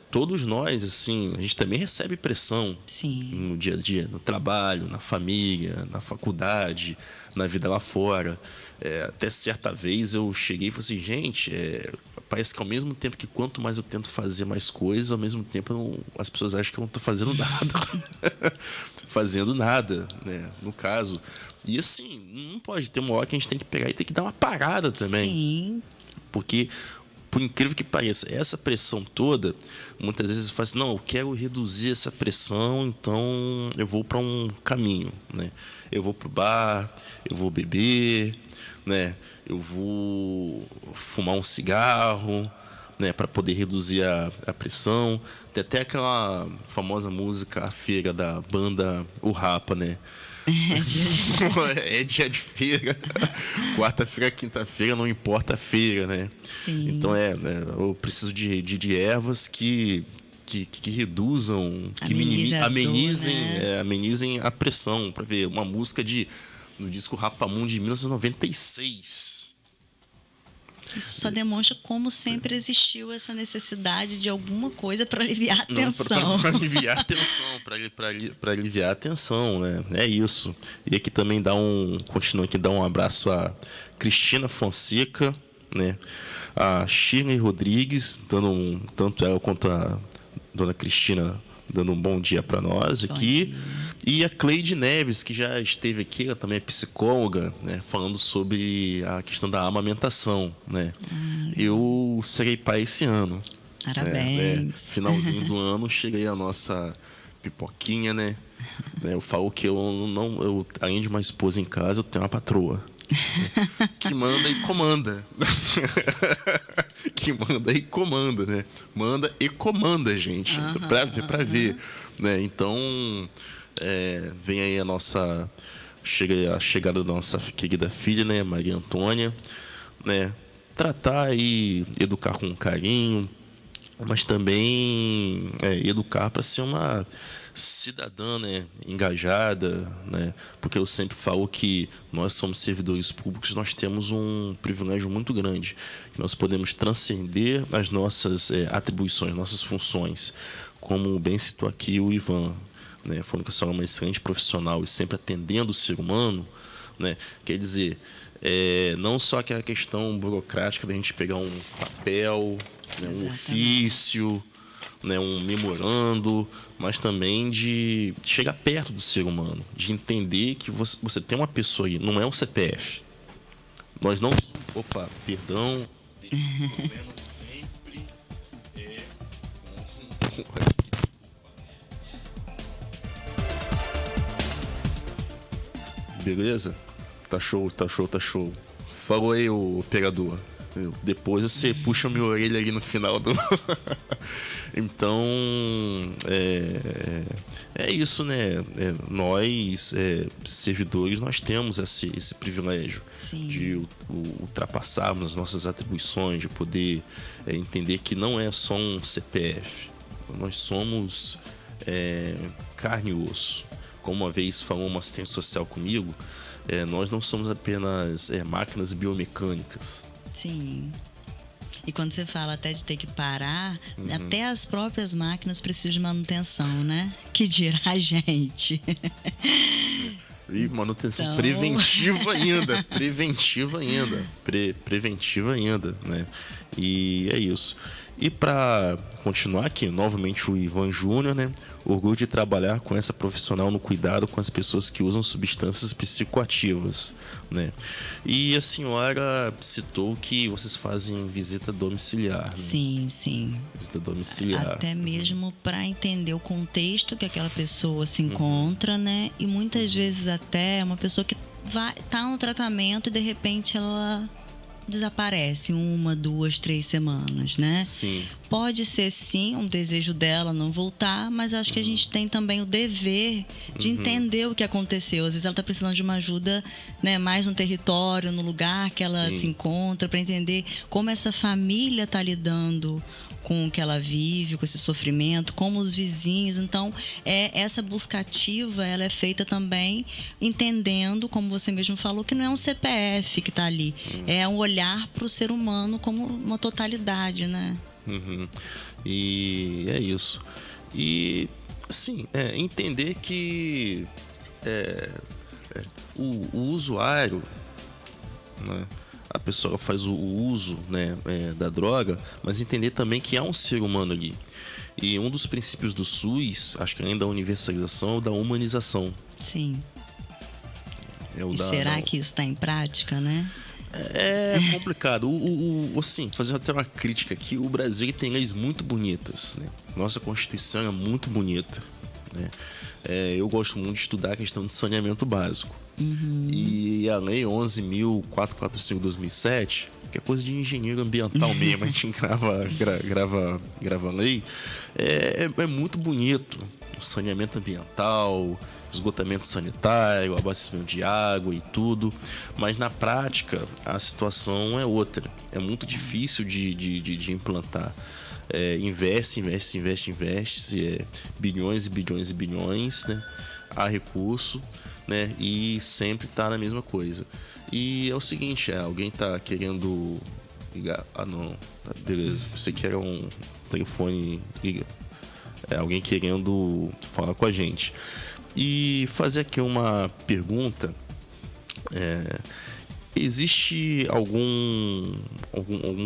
todos nós, assim, a gente também recebe pressão. Sim. No dia a dia, no trabalho, na família, na faculdade, na vida lá fora. Até certa vez eu cheguei e falei assim, gente, parece que ao mesmo tempo que quanto mais eu tento fazer mais coisas, ao mesmo tempo as pessoas acham que eu não estou fazendo nada. Né, no caso. E assim, não pode ter uma hora que a gente tem que pegar e tem que dar uma parada também. Sim. Porque, por incrível que pareça, essa pressão toda, muitas vezes fala assim, não, eu quero reduzir essa pressão, então eu vou para um caminho, né? Eu vou pro bar, eu vou beber, né? Eu vou fumar um cigarro, né? Para poder reduzir a pressão. Tem até aquela famosa música, a feira da banda O Rapa, né? É dia de feira. Quarta-feira, quinta-feira, não importa a feira, né? Sim. Então eu preciso de ervas que reduzam, que amenizem a pressão. Para ver uma música no disco Rapamundi de 1996. Isso só demonstra como sempre existiu essa necessidade de alguma coisa para aliviar a tensão. Para aliviar a tensão, para aliviar a tensão, né? É isso. E aqui também continua aqui, dá um abraço a Cristina Fonseca, né? A Shirley Rodrigues, tanto ela quanto a dona Cristina dando um bom dia para nós aqui. E a Cleide Neves, que já esteve aqui, ela também é psicóloga, né, falando sobre a questão da amamentação, né? Eu serei pai esse ano. Parabéns. Finalzinho do ano, cheguei a nossa pipoquinha, né? Eu falo que eu, além de uma esposa em casa, eu tenho uma patroa. Que manda e comanda. Que manda e comanda, né? Manda e comanda, gente. Pra ver, né? Então, vem aí a chegada da nossa querida filha, né? Maria Antônia, né? Tratar e educar com carinho, mas também educar para ser uma cidadã, né, engajada, né, porque eu sempre falo que nós somos servidores públicos, nós temos um privilégio muito grande, nós podemos transcender as nossas atribuições, nossas funções, como bem citou aqui o Ivan, né, falando que você é uma excelente profissional e sempre atendendo o ser humano, né, quer dizer, não só aquela questão burocrática da gente pegar um papel, né, um ofício, né, um memorando, mas também de chegar perto do ser humano, de entender que você tem uma pessoa aí, não é um CPF. Nós não... Opa, perdão. O problema sempre é... Beleza? Tá show. Falou aí, o operador. Depois você puxa minha orelha ali no final do... Então, é isso, né? Nós, servidores, nós temos esse privilégio. Sim. De ultrapassarmos as nossas atribuições, de poder entender que não é só um CPF. Nós somos carne e osso. Como uma vez falou uma assistente social comigo, nós não somos apenas máquinas biomecânicas. Sim. E quando você fala até de ter que parar, até as próprias máquinas precisam de manutenção, né? Que dirá a gente. E manutenção preventiva ainda. Preventiva ainda, né? E é isso. E para continuar aqui, novamente o Ivan Júnior, né? Orgulho de trabalhar com essa profissional no cuidado com as pessoas que usam substâncias psicoativas, né? E a senhora citou que vocês fazem visita domiciliar, né? Sim. Visita domiciliar. Até mesmo para entender o contexto que aquela pessoa se encontra, né? E muitas vezes até uma pessoa que tá no tratamento e de repente ela desaparece 1, 2, 3 semanas, né? Sim. Pode ser, sim, um desejo dela não voltar, mas acho que a gente tem também o dever de entender o que aconteceu. Às vezes ela está precisando de uma ajuda, né, mais no território, no lugar que ela se encontra, para entender como essa família está lidando com o que ela vive, com esse sofrimento, como os vizinhos. Então, essa busca ativa, ela é feita também entendendo, como você mesmo falou, que não é um CPF que está ali. É um olhar para o ser humano como uma totalidade, né? E é isso. E, assim, entender que o usuário, né, a pessoa faz o uso, né, da droga, mas entender também que há um ser humano ali. E um dos princípios do SUS, acho que além da universalização, é o da humanização. Sim. Será que isso está em prática, né? É complicado. Assim, fazendo até uma crítica aqui, o Brasil tem leis muito bonitas, né? Nossa Constituição é muito bonita, né? Eu gosto muito de estudar a questão de saneamento básico. E a Lei 11.445/2007, que é coisa de engenheiro ambiental mesmo, a gente grava a lei, é muito bonito. O saneamento ambiental, esgotamento sanitário, abastecimento de água e tudo, mas na prática a situação é outra. É muito difícil de implantar. Investe, bilhões e bilhões e bilhões, né? Há recurso, né? E sempre está na mesma coisa. E é o seguinte, alguém está querendo ligar. Ah, não. Beleza. Pensei que era um telefone. Alguém querendo falar com a gente. E fazer aqui uma pergunta. Existe algum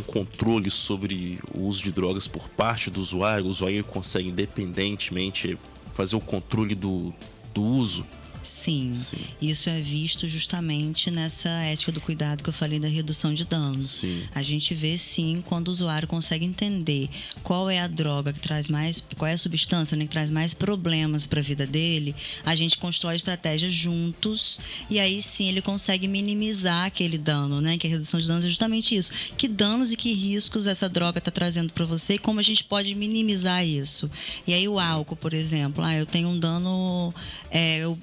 controle sobre o uso de drogas por parte do usuário? O usuário consegue independentemente fazer o controle do uso? Sim, isso é visto justamente nessa ética do cuidado que eu falei da redução de danos. Sim. A gente vê sim quando o usuário consegue entender qual é a droga que traz mais, qual é a substância, né, que traz mais problemas para a vida dele, a gente constrói estratégias juntos e aí sim ele consegue minimizar aquele dano, né? Que a redução de danos é justamente isso. Que danos e que riscos essa droga está trazendo para você e como a gente pode minimizar isso. E aí o álcool, por exemplo, eu tenho um dano,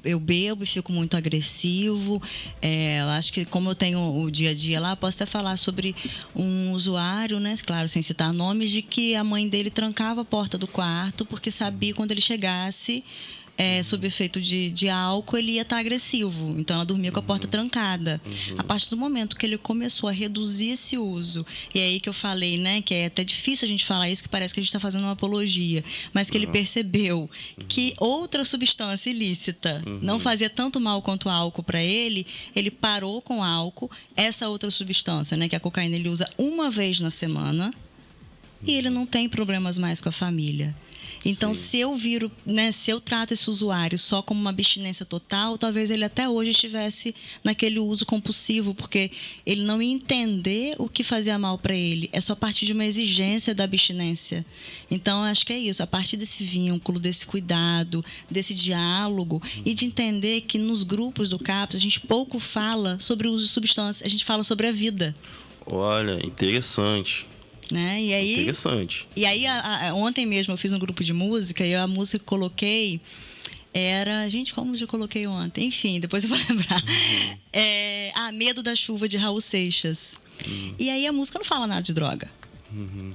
eu bebo e fico muito agressivo. Acho que como eu tenho o dia a dia lá, posso até falar sobre um usuário, né? Claro, sem citar nomes, de que a mãe dele trancava a porta do quarto porque sabia quando ele chegasse sob efeito de álcool, ele ia estar agressivo. Então, ela dormia com a porta trancada. A partir do momento que ele começou a reduzir esse uso, e é aí que eu falei, né, que é até difícil a gente falar isso, que parece que a gente está fazendo uma apologia, mas que ele percebeu que outra substância ilícita não fazia tanto mal quanto o álcool para ele, ele parou com o álcool. Essa outra substância, né, que é a cocaína, ele usa uma vez na semana e ele não tem problemas mais com a família. Então, se eu viro, né, se eu trato esse usuário só como uma abstinência total, talvez ele até hoje estivesse naquele uso compulsivo, porque ele não ia entender o que fazia mal para ele. É só a partir de uma exigência da abstinência. Então, acho que é isso. A partir desse vínculo, desse cuidado, desse diálogo e de entender que nos grupos do CAPS a gente pouco fala sobre o uso de substâncias, a gente fala sobre a vida. Olha, interessante. Né? E aí, interessante. E aí, ontem mesmo eu fiz um grupo de música e a música que coloquei era... Gente, como eu coloquei ontem? Enfim, depois eu vou lembrar. Medo da Chuva, de Raul Seixas. E aí a música não fala nada de droga.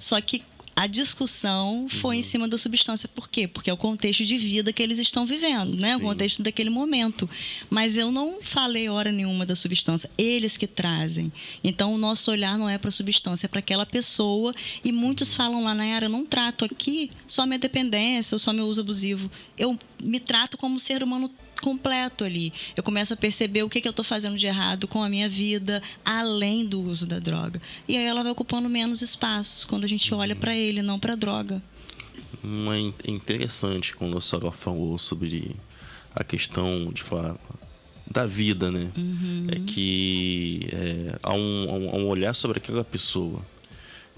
Só que a discussão foi em cima da substância. Por quê? Porque é o contexto de vida que eles estão vivendo, né? O contexto daquele momento. Mas eu não falei hora nenhuma da substância. Eles que trazem. Então, o nosso olhar não é para a substância, é para aquela pessoa. E muitos falam lá, Nayara, eu não trato aqui só minha dependência ou só meu uso abusivo. Eu me trato como ser humano completo ali. Eu começo a perceber o que eu estou fazendo de errado com a minha vida, além do uso da droga. E aí ela vai ocupando menos espaço quando a gente olha para ele, não para a droga. É interessante quando a senhora falou sobre a questão de falar da vida, né? É que há um olhar sobre aquela pessoa.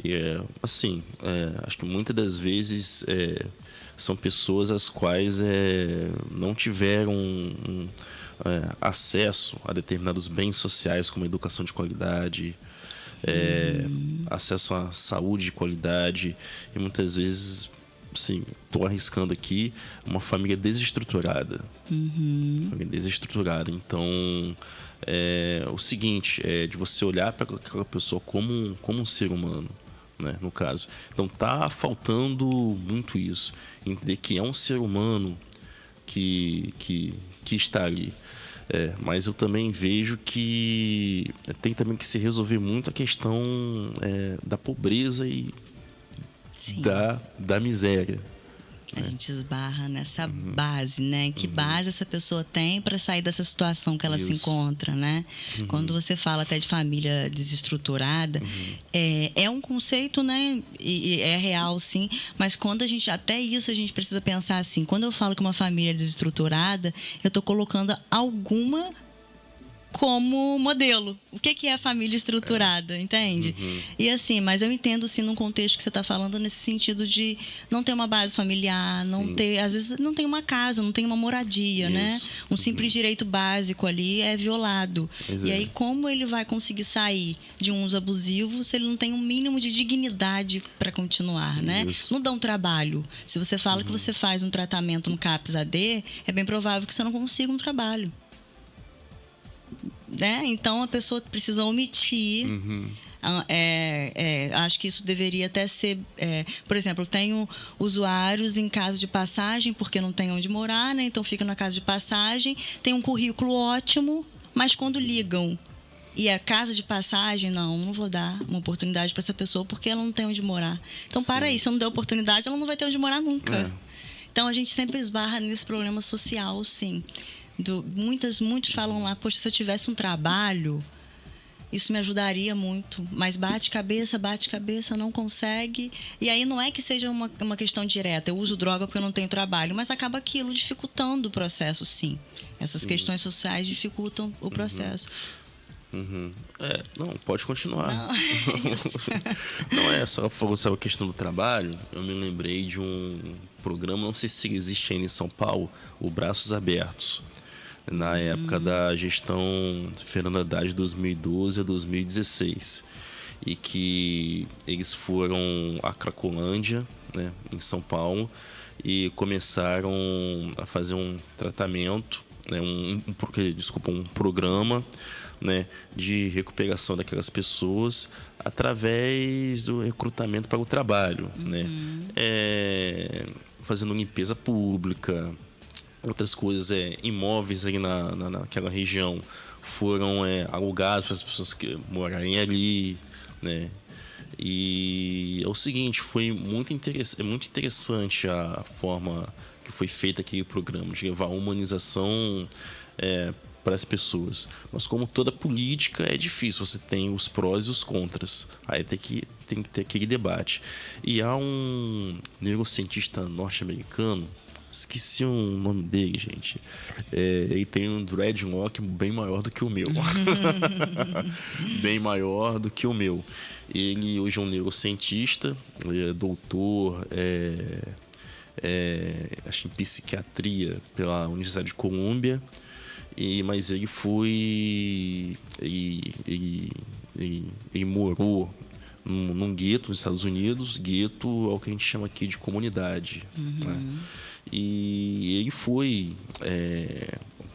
E acho que muitas das vezes são pessoas as quais não tiveram acesso a determinados bens sociais, como a educação de qualidade, acesso à saúde de qualidade, e muitas vezes, estou arriscando aqui, uma família desestruturada. Família desestruturada. Então, o seguinte, de você olhar para aquela pessoa como um ser humano, né, no caso. Então tá faltando muito isso, entender que é um ser humano que está ali. Mas eu também vejo que tem também que se resolver muito a questão da pobreza e da miséria. A gente esbarra nessa base, né? Que base essa pessoa tem para sair dessa situação que ela se encontra, né? Quando você fala até de família desestruturada, é um conceito, né? E é real, sim. Mas quando até isso a gente precisa pensar assim. Quando eu falo que uma família é desestruturada, eu estou colocando alguma como modelo. O que é a família estruturada, entende? E assim, mas eu entendo sim num contexto que você está falando nesse sentido de não ter uma base familiar, não ter, às vezes não tem uma casa, não tem uma moradia, né? Um simples direito básico ali é violado. E aí como ele vai conseguir sair de um uso abusivo se ele não tem um mínimo de dignidade para continuar, né? Não dá um trabalho. Se você fala que você faz um tratamento no CAPS-AD, é bem provável que você não consiga um trabalho. Né? Então a pessoa precisa omitir. Acho que isso deveria até ser, por exemplo, eu tenho usuários em casa de passagem porque não tem onde morar, né? Então fica na casa de passagem, tem um currículo ótimo, mas quando ligam E a casa de passagem, não vou dar uma oportunidade para essa pessoa porque ela não tem onde morar. Então, para aí, se eu não der oportunidade, ela não vai ter onde morar nunca. Então, a gente sempre esbarra nesse problema social, sim. Muitos falam lá, poxa, se eu tivesse um trabalho, isso me ajudaria muito. Mas bate cabeça, não consegue. E aí não é que seja uma questão direta. Eu uso droga porque eu não tenho trabalho. Mas acaba aquilo dificultando o processo, sim. Essas questões sociais dificultam o processo. Não, pode continuar. Não, é isso. Não é só falou sobre a questão do trabalho. Eu me lembrei de um programa, não sei se existe ainda em São Paulo, o Braços Abertos. Na época da gestão Fernando Haddad de 2012 a 2016. E que eles foram a Cracolândia, né, em São Paulo, e começaram a fazer um tratamento, né, um programa, né, de recuperação daquelas pessoas através do recrutamento para o trabalho, né? Fazendo limpeza pública, outras coisas, imóveis ali naquela região foram alugados para as pessoas que morarem ali, né? E é o seguinte, foi muito interessante a forma que foi feita aquele programa, de levar a humanização para as pessoas. Mas como toda política, é difícil, você tem os prós e os contras. Aí tem que ter aquele debate. E há um neurocientista norte-americano, esqueci o nome dele, gente. Ele tem um dreadlock bem maior do que o meu. Bem maior do que o meu. Ele hoje é um neurocientista, ele é doutor, acho em psiquiatria pela Universidade de Colômbia. Mas ele foi... Ele morou num gueto nos Estados Unidos. Gueto é o que a gente chama aqui de comunidade. Né? E ele foi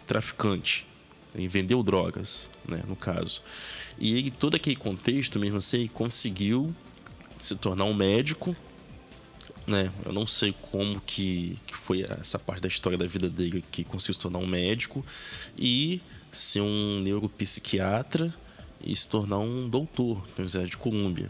traficante. Ele vendeu drogas, né, no caso. E ele, todo aquele contexto, mesmo assim, ele conseguiu se tornar um médico, né? Eu não sei como que foi essa parte da história da vida dele, que conseguiu se tornar um médico e ser um neuropsiquiatra e se tornar um doutor na Universidade de Colômbia.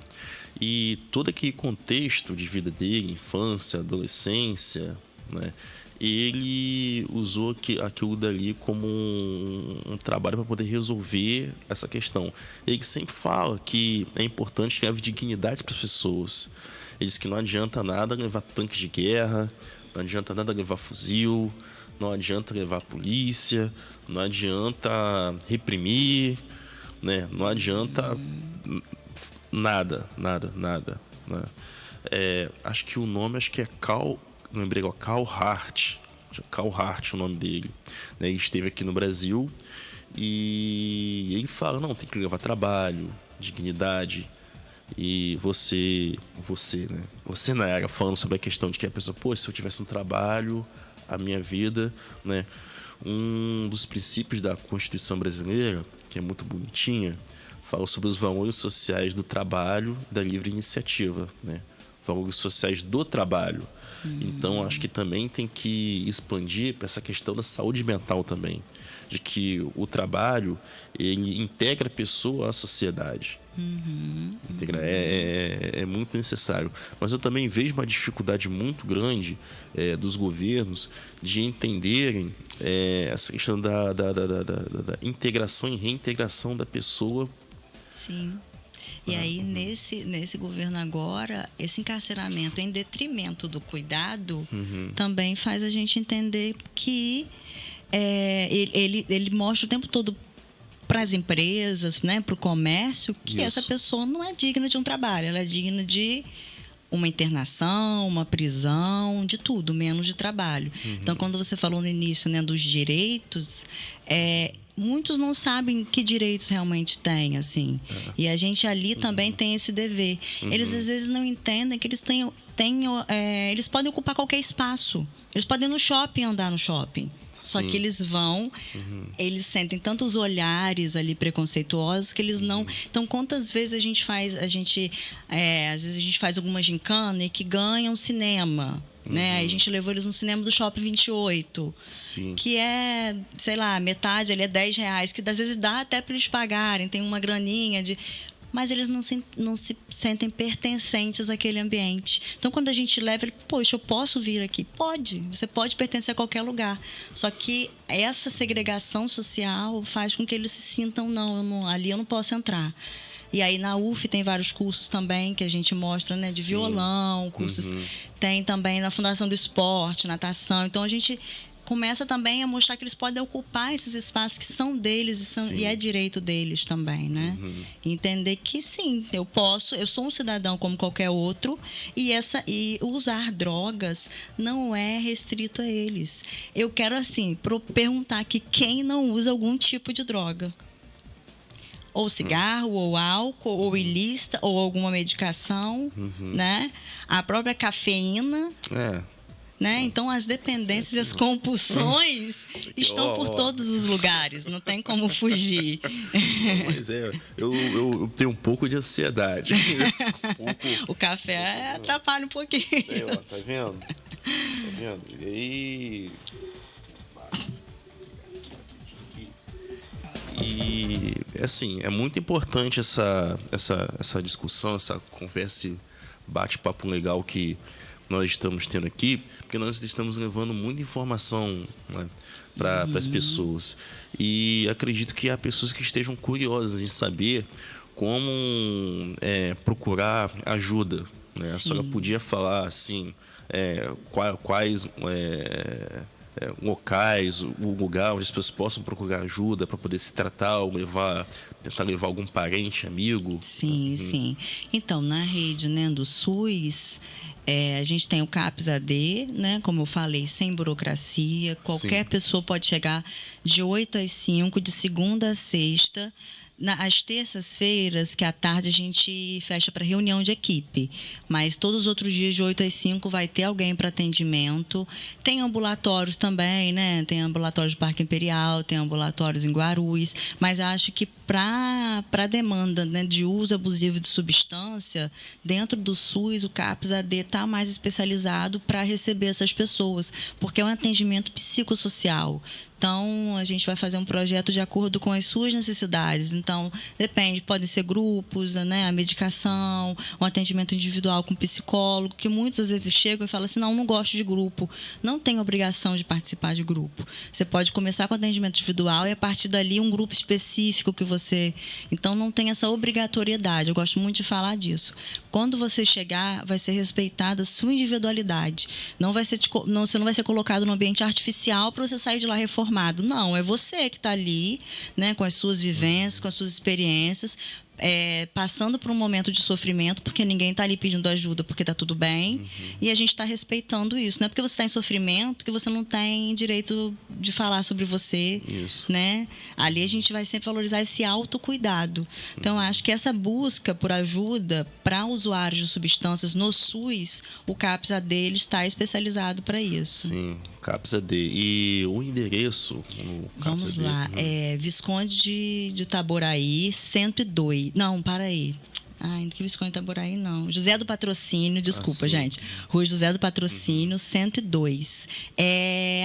E todo aquele contexto de vida dele, infância, adolescência, né? Ele usou aquilo dali como um trabalho para poder resolver essa questão. Ele sempre fala que é importante que haja dignidade para as pessoas. Ele diz que não adianta nada levar tanque de guerra, não adianta nada levar fuzil, não adianta levar polícia, não adianta reprimir, né? Não adianta nada. Né? Acho que o nome é Carl Hart. Carl Hart, o nome dele. Né? Ele esteve aqui no Brasil e ele fala, não, tem que levar trabalho, dignidade. E você, né? Você na era falando sobre a questão de que a pessoa, pô, se eu tivesse um trabalho, a minha vida, né? Um dos princípios da Constituição brasileira, que é muito bonitinha, fala sobre os valores sociais do trabalho, da livre iniciativa, né? Valores sociais do trabalho. Então, acho que também tem que expandir para essa questão da saúde mental também, de que o trabalho, ele integra a pessoa à sociedade. É muito necessário. Mas eu também vejo uma dificuldade muito grande dos governos de entenderem essa questão da integração e reintegração da pessoa. Sim. E aí, nesse governo agora, esse encarceramento em detrimento do cuidado também faz a gente entender que ele mostra o tempo todo para as empresas, né, para o comércio, que essa pessoa não é digna de um trabalho, ela é digna de uma internação, uma prisão, de tudo, menos de trabalho. Então, quando você falou no início, né, dos direitos, muitos não sabem que direitos realmente têm, assim. E a gente ali também tem esse dever. Eles, às vezes, não entendem que eles eles podem ocupar qualquer espaço. Eles podem ir no shopping, andar no shopping. Só que eles vão, eles sentem tantos olhares ali preconceituosos que eles não... Então, quantas vezes às vezes a gente faz alguma gincana e que ganha um cinema, né? Aí a gente levou eles no cinema do Shopping 28. Sim. Que é, sei lá, metade ali é R$10, que às vezes dá até para eles pagarem, tem uma graninha de... Mas eles não se sentem pertencentes àquele ambiente. Então, quando a gente leva ele, poxa, eu posso vir aqui? Pode, você pode pertencer a qualquer lugar. Só que essa segregação social faz com que eles se sintam, ali eu não posso entrar. E aí na UF tem vários cursos também que a gente mostra, né? De violão, cursos. Tem também na Fundação do Esporte, natação. Então, a gente começa também a mostrar que eles podem ocupar esses espaços que são deles e é direito deles também, né? Entender que sim, eu sou um cidadão como qualquer outro e usar drogas não é restrito a eles. Eu quero, assim, perguntar aqui quem não usa algum tipo de droga. Ou cigarro, ou álcool, ou ilícita, ou alguma medicação, né? A própria cafeína... Né? Então, as dependências e as compulsões estão por todos os lugares. Não tem como fugir. Mas eu tenho um pouco de ansiedade. O café atrapalha um pouquinho. Tá vendo? E aí... E, assim, é muito importante essa discussão, essa conversa, esse bate-papo legal que nós estamos tendo aqui, porque nós estamos levando muita informação, né, para as pessoas. E acredito que há pessoas que estejam curiosas em saber como procurar ajuda, né? A senhora podia falar assim, quais locais, o lugar onde as pessoas possam procurar ajuda para poder se tratar ou tentar levar algum parente, amigo? Sim. Então, na rede, né, do SUS, a gente tem o CAPS-AD, né, como eu falei, sem burocracia. Qualquer pessoa pode chegar de 8 às 5, de segunda a sexta. Às terças-feiras, que à tarde a gente fecha para reunião de equipe. Mas todos os outros dias, de 8 às 5, vai ter alguém para atendimento. Tem ambulatórios também, né? Tem ambulatórios do Parque Imperial, tem ambulatórios em Guarulhos. Mas acho que para a demanda, né, de uso abusivo de substância, dentro do SUS, o CAPS-AD está mais especializado para receber essas pessoas, porque é um atendimento psicossocial. Então, a gente vai fazer um projeto de acordo com as suas necessidades. Então, depende, podem ser grupos, né, a medicação, um atendimento individual com psicólogo, que muitas vezes chegam e falam assim, não gosto de grupo. Não tem obrigação de participar de grupo. Você pode começar com atendimento individual e, a partir dali, um grupo específico que você... Então, não tem essa obrigatoriedade. Eu gosto muito de falar disso. Quando você chegar, vai ser respeitada a sua individualidade. Você não vai ser colocado num ambiente artificial para você sair de lá reformado. Não, é você que está ali, né, com as suas vivências, com as suas experiências, passando por um momento de sofrimento, porque ninguém está ali pedindo ajuda, porque está tudo bem, e a gente está respeitando isso. Não é porque você está em sofrimento que você não tem direito de falar sobre você. Isso. Né? Ali a gente vai sempre valorizar esse autocuidado. Então, acho que essa busca por ajuda para usuários de substâncias no SUS, o CAPS-AD está especializado para isso. Sim, CAPS-AD. E o endereço no CAPS-AD? Vamos lá, Visconde de Itaboraí, 102. Não, para aí. Ai, que Visconde de Itaboraí, não. José do Patrocínio, desculpa, gente. Rua José do Patrocínio, 102.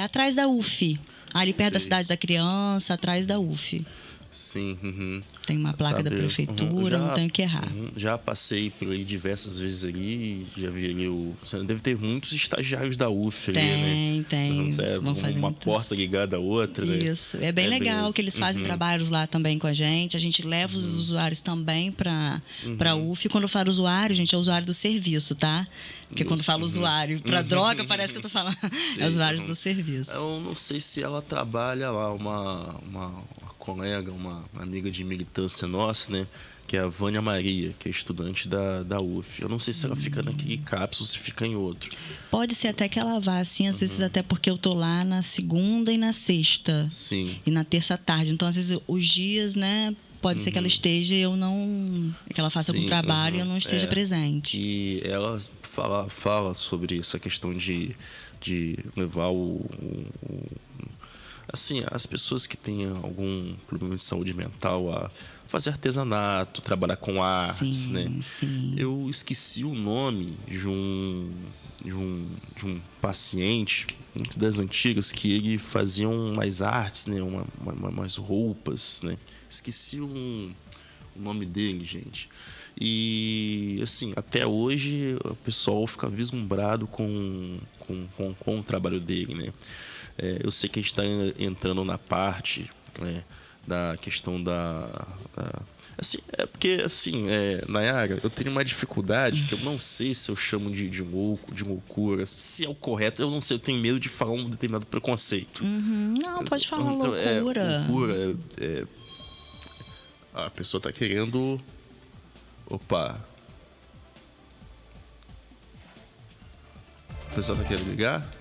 Atrás da UF. Ali perto da Cidade da Criança, atrás da UF. Sim. Tem uma placa da prefeitura, não tenho que errar. Já passei por aí diversas vezes ali, já vi ali Você deve ter muitos estagiários da UF ali, né? Tem. Vão fazer uma porta ligada à outra, né? Isso. É bem legal que eles fazem trabalhos lá também com a gente. A gente leva os usuários também para a UF. Quando eu falo usuário, gente, é usuário do serviço, tá? Porque quando eu falo usuário para droga, parece que eu tô falando. É usuários do serviço. Eu não sei se ela trabalha lá, uma colega, uma amiga de militância nossa, né? Que é a Vânia Maria, que é estudante da UF. Eu não sei se ela fica naquele CAPS ou se fica em outro. Pode ser até que ela vá, assim, às vezes até porque eu tô lá na segunda e na sexta. Sim. E na terça à tarde. Então, às vezes, os dias, né? Pode ser que ela esteja e eu não... Que ela faça algum trabalho e eu não esteja presente. E ela fala sobre essa questão de levar assim, as pessoas que têm algum problema de saúde mental a fazer artesanato, trabalhar com artes, né? Sim. Eu esqueci o nome de um paciente, muito das antigas, que ele fazia umas artes, né? Umas roupas, né? Esqueci o nome dele, gente. E, assim, até hoje o pessoal fica vislumbrado com o trabalho dele, né? Eu sei que a gente está entrando na parte, né, da questão assim, porque, assim, Nayara, eu tenho uma dificuldade que eu não sei se eu chamo de loucura, se é o correto, eu não sei, eu tenho medo de falar um determinado preconceito. Não, pode falar Então, loucura. Loucura, a pessoa tá querendo... Opa. A pessoa tá querendo ligar?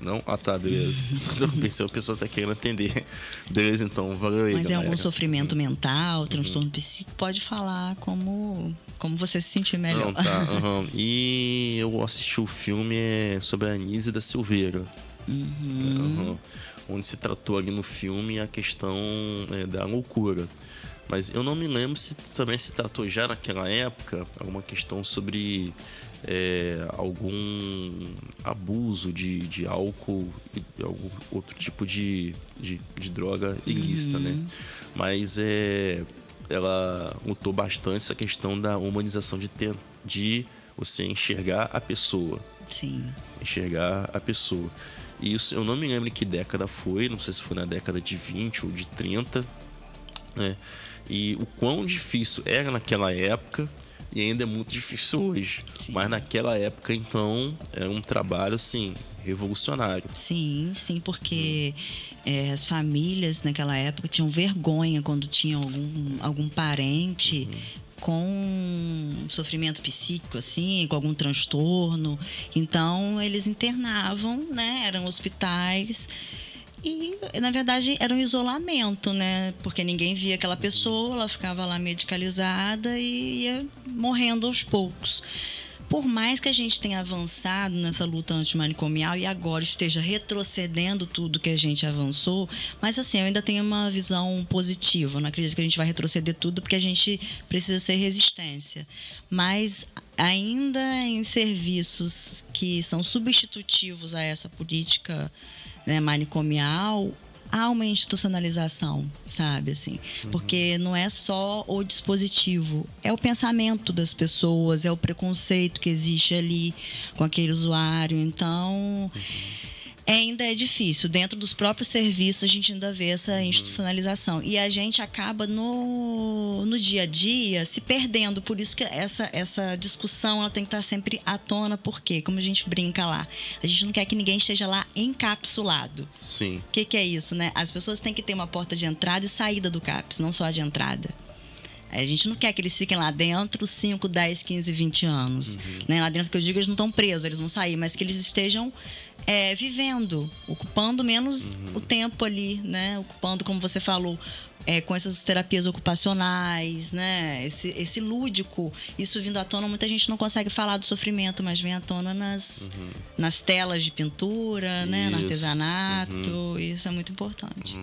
Não? Ah, tá, beleza. Então, pensei, a pessoa tá querendo atender. Beleza, então, valeu aí, Mas é galera. algum sofrimento mental, transtorno psíquico, pode falar como você se sentir melhor. Não, tá. E eu assisti o filme sobre a Anísia da Silveira. Onde se tratou ali no filme a questão da loucura. Mas eu não me lembro se também se tratou já naquela época alguma questão sobre algum abuso de álcool e algum outro tipo de droga ilícita, né? Mas ela lutou bastante essa questão da humanização de você enxergar a pessoa. Sim. Enxergar a pessoa. E isso eu não me lembro em que década foi, não sei se foi na década de 20 ou de 30, né? E o quão difícil era naquela época e ainda é muito difícil hoje. Sim. Mas naquela época, então, era um trabalho, assim, revolucionário. Sim, porque as famílias naquela época tinham vergonha quando tinham algum parente com sofrimento psíquico, assim, com algum transtorno. Então, eles internavam, né? Eram hospitais. E, na verdade, era um isolamento, né? Porque ninguém via aquela pessoa, ela ficava lá medicalizada e ia morrendo aos poucos. Por mais que a gente tenha avançado nessa luta antimanicomial e agora esteja retrocedendo tudo que a gente avançou, mas assim, eu ainda tenho uma visão positiva. Eu não acredito que a gente vai retroceder tudo porque a gente precisa ser resistência. Mas ainda em serviços que são substitutivos a essa política, né, manicomial, há uma institucionalização, sabe, assim, porque não é só o dispositivo, é o pensamento das pessoas, é o preconceito que existe ali com aquele usuário. Então, ainda é difícil. Dentro dos próprios serviços, a gente ainda vê essa institucionalização. E a gente acaba no dia a dia se perdendo. Por isso que essa discussão ela tem que estar sempre à tona. Por quê? Como a gente brinca lá. A gente não quer que ninguém esteja lá encapsulado. Sim. O que é isso, né? As pessoas têm que ter uma porta de entrada e saída do CAPS, não só a de entrada. A gente não quer que eles fiquem lá dentro 5, 10, 15, 20 anos. Né? Lá dentro, que eu digo, eles não estão presos, eles vão sair, mas que eles estejam vivendo, ocupando menos o tempo ali, né? Ocupando, como você falou, com essas terapias ocupacionais, né? Esse lúdico, isso vindo à tona, muita gente não consegue falar do sofrimento, mas vem à tona nas telas de pintura, né? No artesanato, isso é muito importante.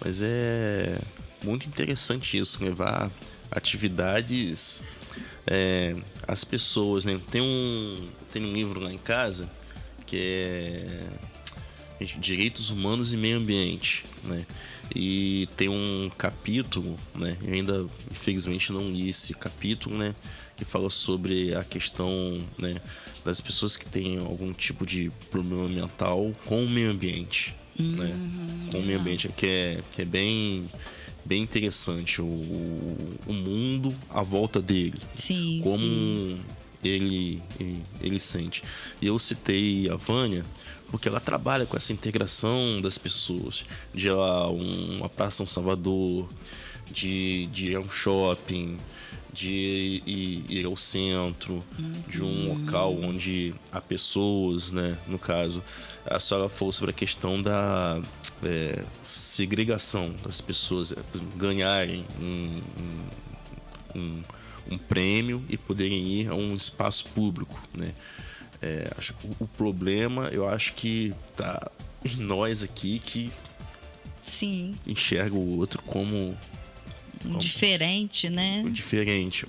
Mas é muito interessante isso, levar atividades às pessoas, né? Tem um livro lá em casa que é Direitos Humanos e Meio Ambiente, né? E tem um capítulo, né? Eu ainda, infelizmente, não li esse capítulo, né? Que fala sobre a questão, né, das pessoas que têm algum tipo de problema mental com o meio ambiente, né? Com o meio ambiente, que é bem interessante o mundo à volta dele. Sim, como sim. Ele sente. E eu citei a Vânia porque ela trabalha com essa integração das pessoas, de ir a uma praça São Salvador, de ir a um shopping, de ir ao centro, de um local onde há pessoas, né? No caso, a senhora falou sobre a questão da segregação das pessoas ganharem um prêmio e poderem ir a um espaço público, né? O problema, eu acho que tá em nós aqui que Sim. enxerga o outro como diferente, né? o diferente.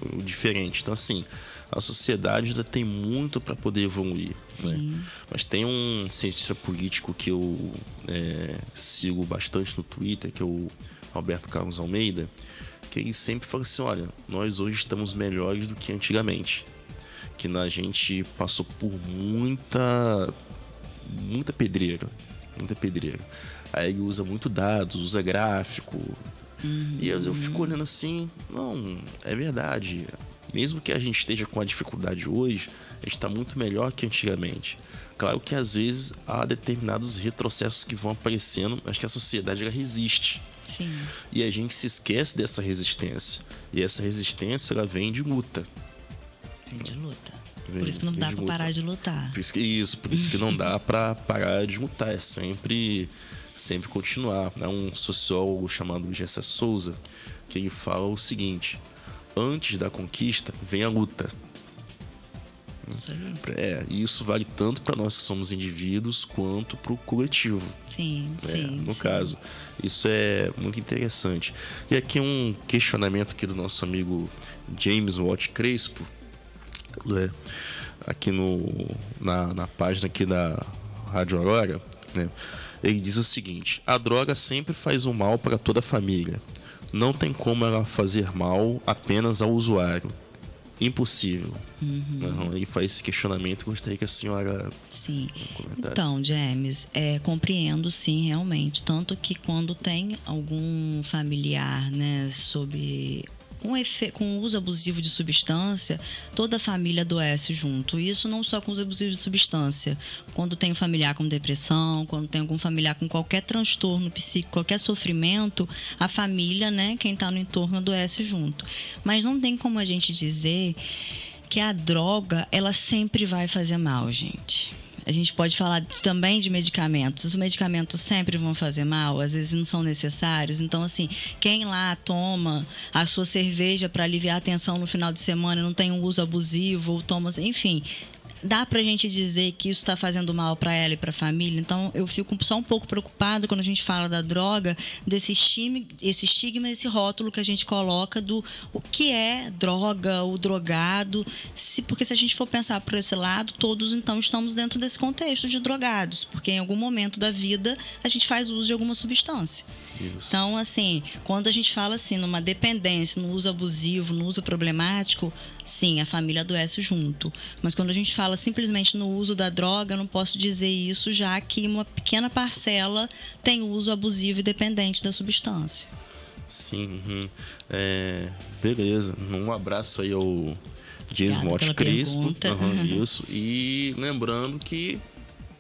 Então, assim, a sociedade ainda tem muito para poder evoluir, né? Mas tem um cientista político que eu sigo bastante no Twitter, que é o Alberto Carlos Almeida, que ele sempre fala assim: olha, nós hoje estamos melhores do que antigamente, que a gente passou por muita pedreira. Aí ele usa muito dados, usa gráfico. E eu fico olhando assim, não, é verdade. Mesmo que a gente esteja com a dificuldade hoje, a gente está muito melhor que antigamente. Claro que às vezes há determinados retrocessos que vão aparecendo, mas que a sociedade ela resiste. Sim. E a gente se esquece dessa resistência. E essa resistência ela vem de luta. Vem de luta. Por isso que não dá para parar de lutar. Por isso que não dá para parar de lutar. É sempre continuar. Há um sociólogo chamado Gessé Souza que ele fala o seguinte: antes da conquista vem a luta. Isso aí. E isso vale tanto para nós que somos indivíduos quanto para o coletivo. Sim. No caso, isso é muito interessante. E aqui um questionamento aqui do nosso amigo James Watt Crespo, aqui na página aqui da Rádio Aurora, né? Ele diz o seguinte: a droga sempre faz o mal para toda a família. Não tem como ela fazer mal apenas ao usuário. Impossível. Ele faz esse questionamento. Gostaria que a senhora comentasse. Então, James, compreendo sim, realmente. Tanto que quando tem algum familiar, né, com uso abusivo de substância, toda a família adoece junto. Isso não só com uso abusivo de substância. Quando tem um familiar com depressão, quando tem algum familiar com qualquer transtorno psíquico, qualquer sofrimento, a família, né, quem está no entorno adoece junto. Mas não tem como a gente dizer que a droga, ela sempre vai fazer mal, gente. A gente pode falar também de medicamentos. Os medicamentos sempre vão fazer mal, às vezes não são necessários. Então, assim, quem lá toma a sua cerveja para aliviar a tensão no final de semana, não tem um uso abusivo, ou toma, enfim, dá pra gente dizer que isso está fazendo mal para ela e para a família. Então, eu fico só um pouco preocupada quando a gente fala da droga, desse estigma, esse rótulo que a gente coloca do o que é droga, o drogado. Porque se a gente for pensar por esse lado, todos então estamos dentro desse contexto de drogados, porque em algum momento da vida a gente faz uso de alguma substância. Isso. Então, assim, quando a gente fala assim numa dependência, no uso abusivo, no uso problemático, sim, a família adoece junto. Mas quando a gente fala simplesmente no uso da droga, eu não posso dizer isso, já que uma pequena parcela tem uso abusivo e dependente da substância. Sim. Beleza. Um abraço aí ao James Watt Crespo. Isso. E lembrando que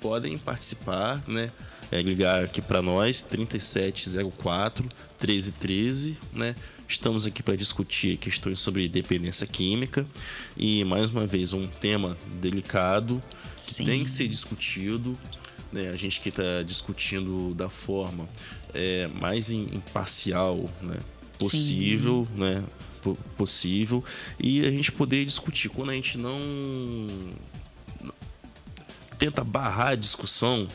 podem participar, né? Ligar aqui para nós, 3704 1313, né? Estamos aqui para discutir questões sobre dependência química e, mais uma vez, um tema delicado que tem que ser discutido, né? A gente que está discutindo da forma mais imparcial, né, possível, né? Possível, e a gente poder discutir. Quando a gente não tenta barrar a discussão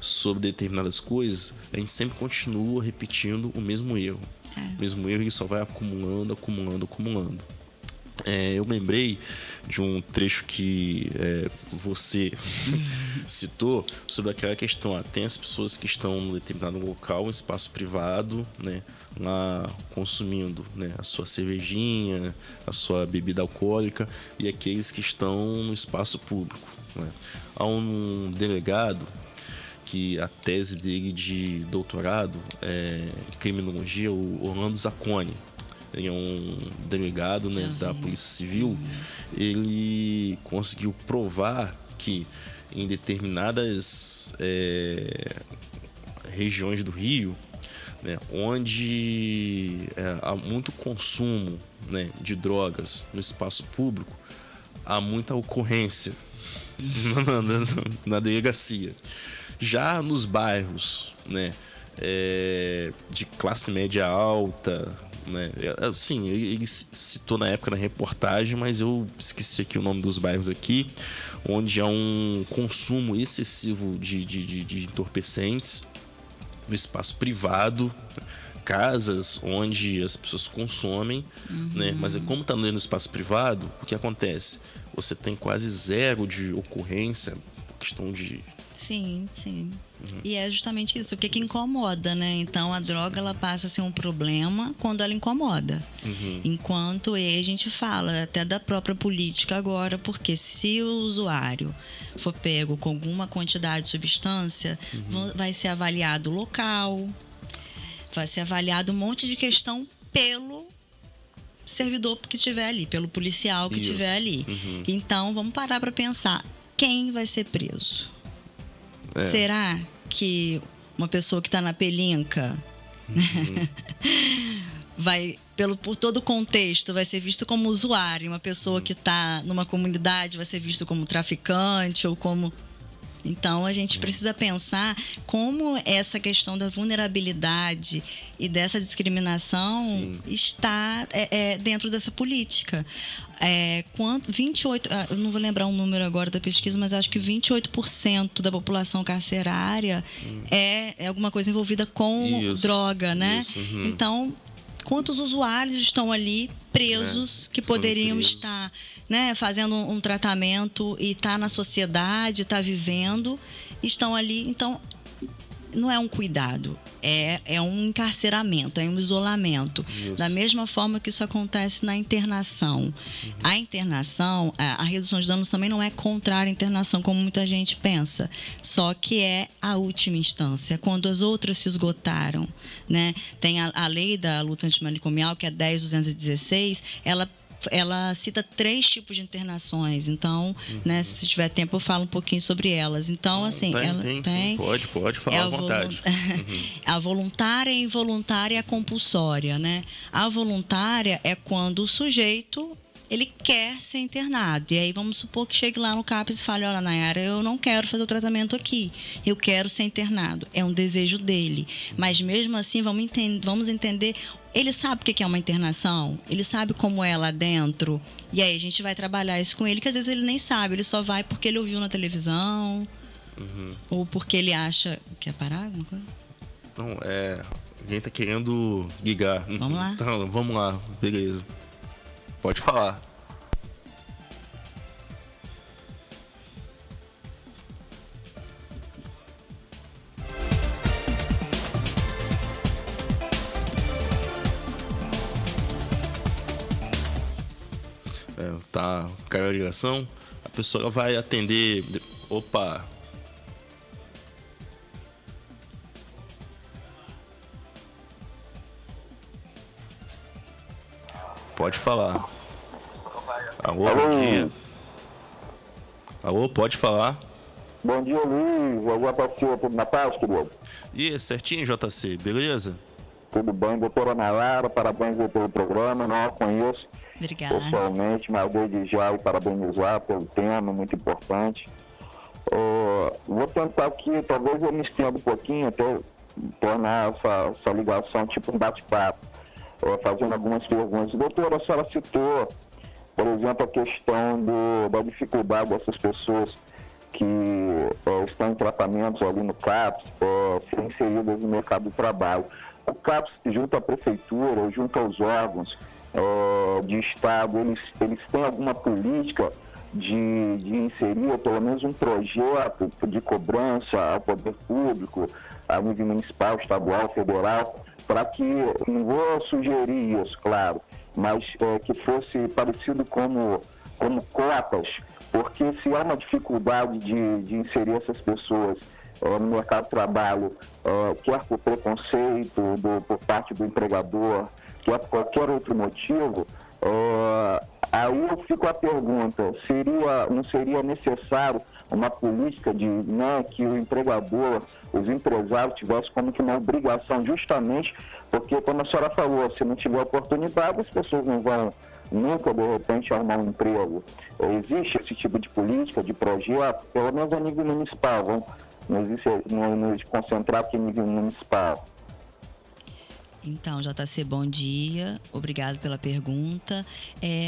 sobre determinadas coisas, a gente sempre continua repetindo o mesmo erro. O mesmo erro que só vai acumulando. Eu lembrei de um trecho que você citou sobre aquela questão. Tem as pessoas que estão em determinado local, um espaço privado, né, lá consumindo, né, a sua cervejinha, a sua bebida alcoólica, e aqueles que estão no espaço público, né. Há um delegado que a tese dele de doutorado é em criminologia, o Orlando Zacconi. Ele é um delegado, né, da Polícia Civil. Ele conseguiu provar que em determinadas regiões do Rio, né, onde há muito consumo, né, de drogas no espaço público, há muita ocorrência na delegacia. Já nos bairros, né, de classe média alta, né, assim, ele citou na época na reportagem, mas eu esqueci aqui o nome dos bairros aqui, onde há um consumo excessivo de entorpecentes, no espaço privado, casas onde as pessoas consomem, né? Mas como está no espaço privado, o que acontece? Você tem quase zero de ocorrência, questão de... Sim. E é justamente isso, o que incomoda, né? Então, a droga, ela passa a ser um problema quando ela incomoda. Enquanto aí a gente fala até da própria política agora, porque se o usuário for pego com alguma quantidade de substância, vai ser avaliado o local, vai ser avaliado um monte de questão pelo servidor que estiver ali, pelo policial que estiver ali. Então, vamos parar para pensar, quem vai ser preso? Será que uma pessoa que está na pelinca vai, por todo o contexto, vai ser visto como usuário? Uma pessoa que está numa comunidade vai ser visto como traficante ou como... Então, a gente precisa pensar como essa questão da vulnerabilidade e dessa discriminação está dentro dessa política. 28, eu não vou lembrar um número agora da pesquisa, mas acho que 28% da população carcerária é alguma coisa envolvida com droga, né? Então, quantos usuários estão ali presos que poderiam estar, né, fazendo um tratamento e estar na sociedade, estar vivendo, estão ali. Então, não é um cuidado, é um encarceramento, é um isolamento. Da mesma forma que isso acontece na internação. A internação, a redução de danos também não é contrária à internação, como muita gente pensa. Só que é a última instância, quando as outras se esgotaram, né? Tem a lei da luta antimanicomial, que é 10.216, ela cita 3 tipos de internações. Então, né, se tiver tempo, eu falo um pouquinho sobre elas. Então, assim, tem. Pode falar à vontade. A voluntária, a involuntária e a compulsória, né? A voluntária é quando o sujeito, ele quer ser internado. E aí, vamos supor que chegue lá no CAPS e fale, olha, Nayara, eu não quero fazer o tratamento aqui. Eu quero ser internado. É um desejo dele. Mas, mesmo assim, vamos entender... Ele sabe o que é uma internação? Ele sabe como é lá dentro? E aí, a gente vai trabalhar isso com ele, que às vezes ele nem sabe. Ele só vai porque ele ouviu na televisão. Ou porque ele acha... Quer parar alguma coisa? Não, alguém tá querendo ligar. Vamos lá? Então, vamos lá. Beleza. Pode falar. Caiu a ligação, a pessoa vai atender. Opa! Pode falar. Alô, bom dia. Alô, pode falar. Bom dia, Luiz. Agora para o senhor, tudo na paz, querido? E certinho, JC, beleza? Tudo bem, doutora Nayara, parabéns pelo programa, não a conheço. Obrigada. Pessoalmente, mas desde já e parabenizar pelo tema, muito importante. Vou tentar aqui, talvez eu me estenda um pouquinho, até tornar essa ligação tipo um bate-papo, fazendo algumas perguntas. Doutora, a senhora citou, por exemplo, a questão da dificuldade dessas pessoas que estão em tratamentos ali no CAPS, serem inseridas no mercado do trabalho. O CAPS, junto à prefeitura, junto aos órgãos de Estado, eles têm alguma política de inserir, pelo menos um projeto de cobrança ao poder público, a nível municipal, estadual, federal, para que, não vou sugerir isso, claro, mas que fosse parecido como cotas, porque se há uma dificuldade de inserir essas pessoas no mercado de trabalho, quer por preconceito por parte do empregador, quer por qualquer outro motivo, aí eu fico a pergunta, não seria necessário uma política que o empregador, os empresários tivessem como que uma obrigação, justamente porque, como a senhora falou, se não tiver oportunidade, as pessoas não vão nunca, de repente, arrumar um emprego. Existe esse tipo de política, de projeto, pelo menos a nível municipal, nos concentrar aqui a nível municipal. Então, JC, bom dia. Obrigado pela pergunta.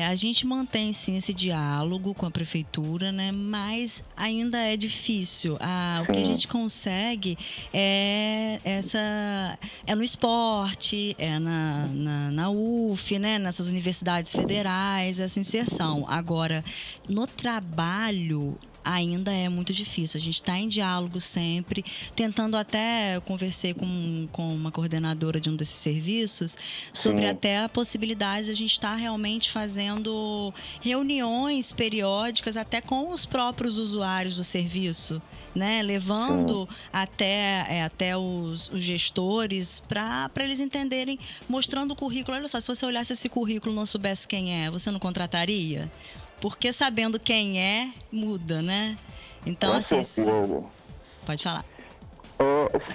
A gente mantém, sim, esse diálogo com a prefeitura, né? Mas ainda é difícil. O que a gente consegue é no esporte, na UF, né? Nessas universidades federais, essa inserção. Agora, no trabalho, ainda é muito difícil. A gente está em diálogo sempre, tentando até, eu conversei com uma coordenadora de um desses serviços, sobre até a possibilidade de a gente estar realmente fazendo reuniões periódicas até com os próprios usuários do serviço, né? Levando até os gestores para eles entenderem, mostrando o currículo. Olha só, se você olhasse esse currículo e não soubesse quem é, você não contrataria? Porque sabendo quem é, muda, né? Então, assim... Pode falar.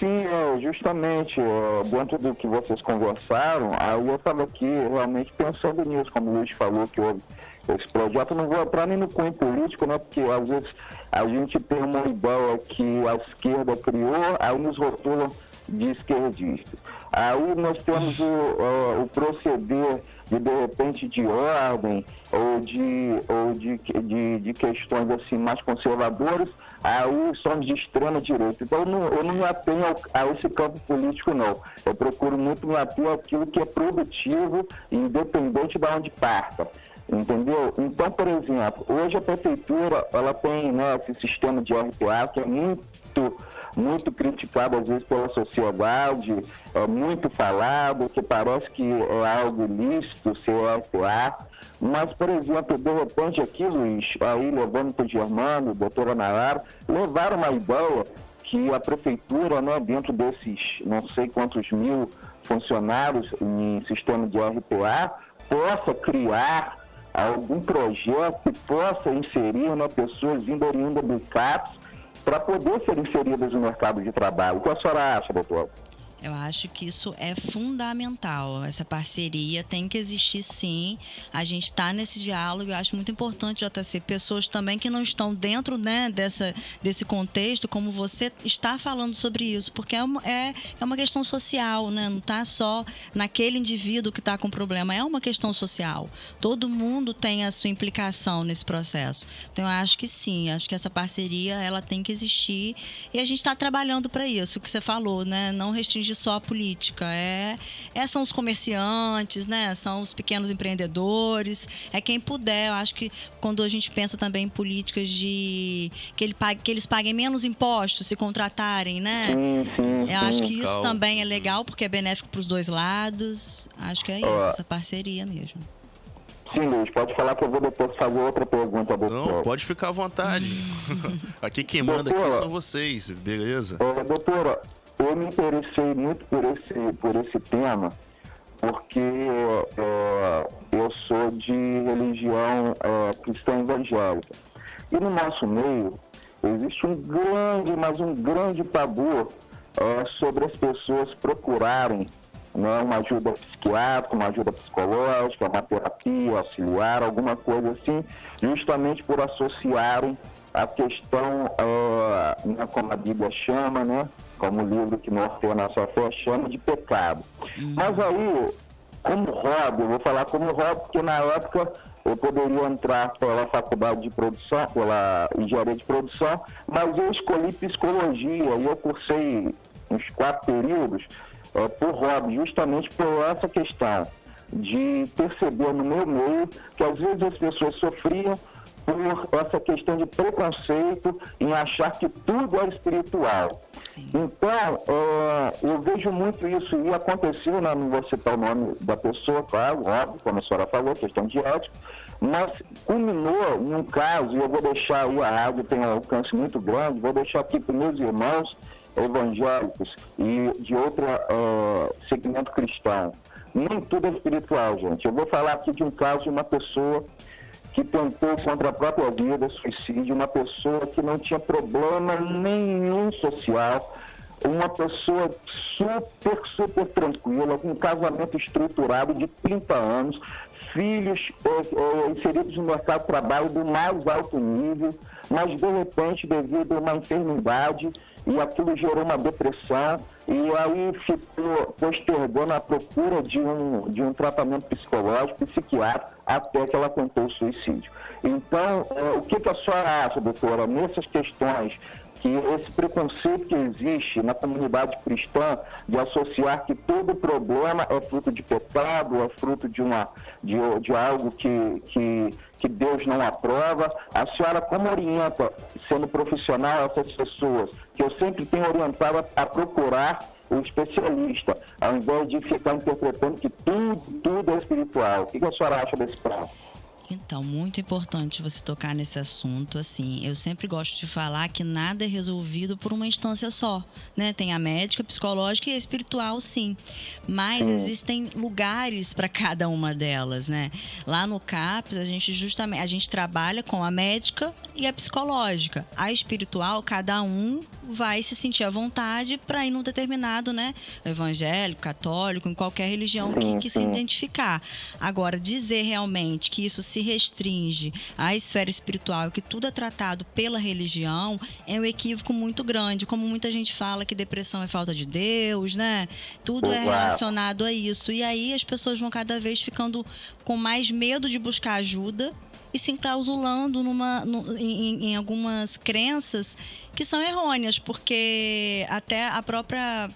Sim, justamente, dentro do que vocês conversaram, eu estava aqui realmente pensando nisso, como o Luiz falou, que esse projeto, não vou entrar nem no cunho político, né? Porque às vezes a gente tem uma ideia que a esquerda criou, aí nos rotulam de esquerdistas. Aí nós temos o proceder de repente de ordem ou de questões assim mais conservadoras, aí somos de extrema direita. Então eu não me atenho a esse campo político, não. Eu procuro muito me ater àquilo que é produtivo, independente de onde parta. Entendeu? Então, por exemplo, hoje a prefeitura ela tem, né, esse sistema de RPA que é muito criticado às vezes pela sociedade, é muito falado, que parece que é algo ilícito ser RPA. Mas, por exemplo, de repente aqui, Luiz, aí levando para o Germano, doutora Nayara, levaram uma ideia que a prefeitura, né, dentro desses não sei quantos mil funcionários em sistema de RPA, possa criar algum projeto que possa inserir, né, pessoas vindo oriundas do CAPES para poder ser inseridas no mercado de trabalho. O que a senhora acha, doutor? Eu acho que isso é fundamental. Essa parceria tem que existir, sim. A gente está nesse diálogo. Eu acho muito importante, JC, pessoas também que não estão dentro, né, desse contexto, como você está falando sobre isso, porque é uma questão social, né? Não está só naquele indivíduo que está com problema, é uma questão social. Todo mundo tem a sua implicação nesse processo. Então, eu acho que sim, acho que essa parceria ela tem que existir e a gente está trabalhando para isso, o que você falou, né? Não restringir só a política, são os comerciantes, né? São os pequenos empreendedores, é quem puder. Eu acho que quando a gente pensa também em políticas de que eles paguem menos impostos se contratarem, né? Sim. Eu acho que isso também é legal, porque é benéfico para os dois lados. Acho que é isso, essa parceria mesmo. Sim, Luiz, pode falar que eu vou depois fazer outra pergunta, doutor. Não, pode ficar à vontade. Aqui quem manda aqui são vocês, beleza? Doutora, eu me interessei muito por esse tema, porque eu sou de religião cristã evangélica. E no nosso meio existe um grande tabu sobre as pessoas procurarem, né, uma ajuda psiquiátrica, uma ajuda psicológica, uma terapia auxiliar, alguma coisa assim, justamente por associarem a questão, né, como a Bíblia chama, né, como o livro que norteia a nossa fé chama, de pecado. Mas aí, como hobby, eu vou falar como hobby, porque na época eu poderia entrar pela faculdade de produção, pela engenharia de produção, mas eu escolhi psicologia e eu cursei uns 4 períodos por hobby, justamente por essa questão de perceber no meu meio que às vezes as pessoas sofriam por essa questão de preconceito em achar que tudo é espiritual. Sim. Então, eu vejo muito isso e aconteceu, né, não vou citar o nome da pessoa, claro, óbvio, como a senhora falou, questão de ética, mas culminou num caso, e eu vou deixar aí, a rádio tem um alcance muito grande, vou deixar aqui para meus irmãos evangélicos e de outro segmento cristão. Nem tudo é espiritual, gente. Eu vou falar aqui de um caso de uma pessoa que tentou contra a própria vida, suicídio, uma pessoa que não tinha problema nenhum social, uma pessoa super tranquila, com um casamento estruturado de 30 anos, filhos inseridos no mercado de trabalho do mais alto nível, mas de repente, devido a uma enfermidade, e aquilo gerou uma depressão, e aí ficou postergando a procura de um tratamento psicológico, psiquiátrico, até que ela tentou o suicídio. Então, o que a senhora acha, doutora, nessas questões, que esse preconceito que existe na comunidade cristã de associar que todo problema é fruto de pecado, é fruto de algo que Deus não aprova? A senhora como orienta, sendo profissional, essas pessoas, que eu sempre tenho orientado a procurar o especialista, ao invés de ficar interpretando que tudo é espiritual? O que a senhora acha desse ponto? Então, muito importante você tocar nesse assunto, assim, eu sempre gosto de falar que nada é resolvido por uma instância só, né? Tem a médica, psicológica e a espiritual, sim, mas existem lugares para cada uma delas, né? Lá no CAPS, a gente trabalha com a médica e a psicológica. A espiritual, cada um vai se sentir à vontade para ir num determinado, né, evangélico, católico, em qualquer religião que se identificar. Agora, dizer realmente que isso se restringe à esfera espiritual, que tudo é tratado pela religião, é um equívoco muito grande. Como muita gente fala que depressão é falta de Deus, né? Tudo é relacionado a isso. E aí as pessoas vão cada vez ficando com mais medo de buscar ajuda e se enclausulando em algumas crenças que são errôneas, porque até a própria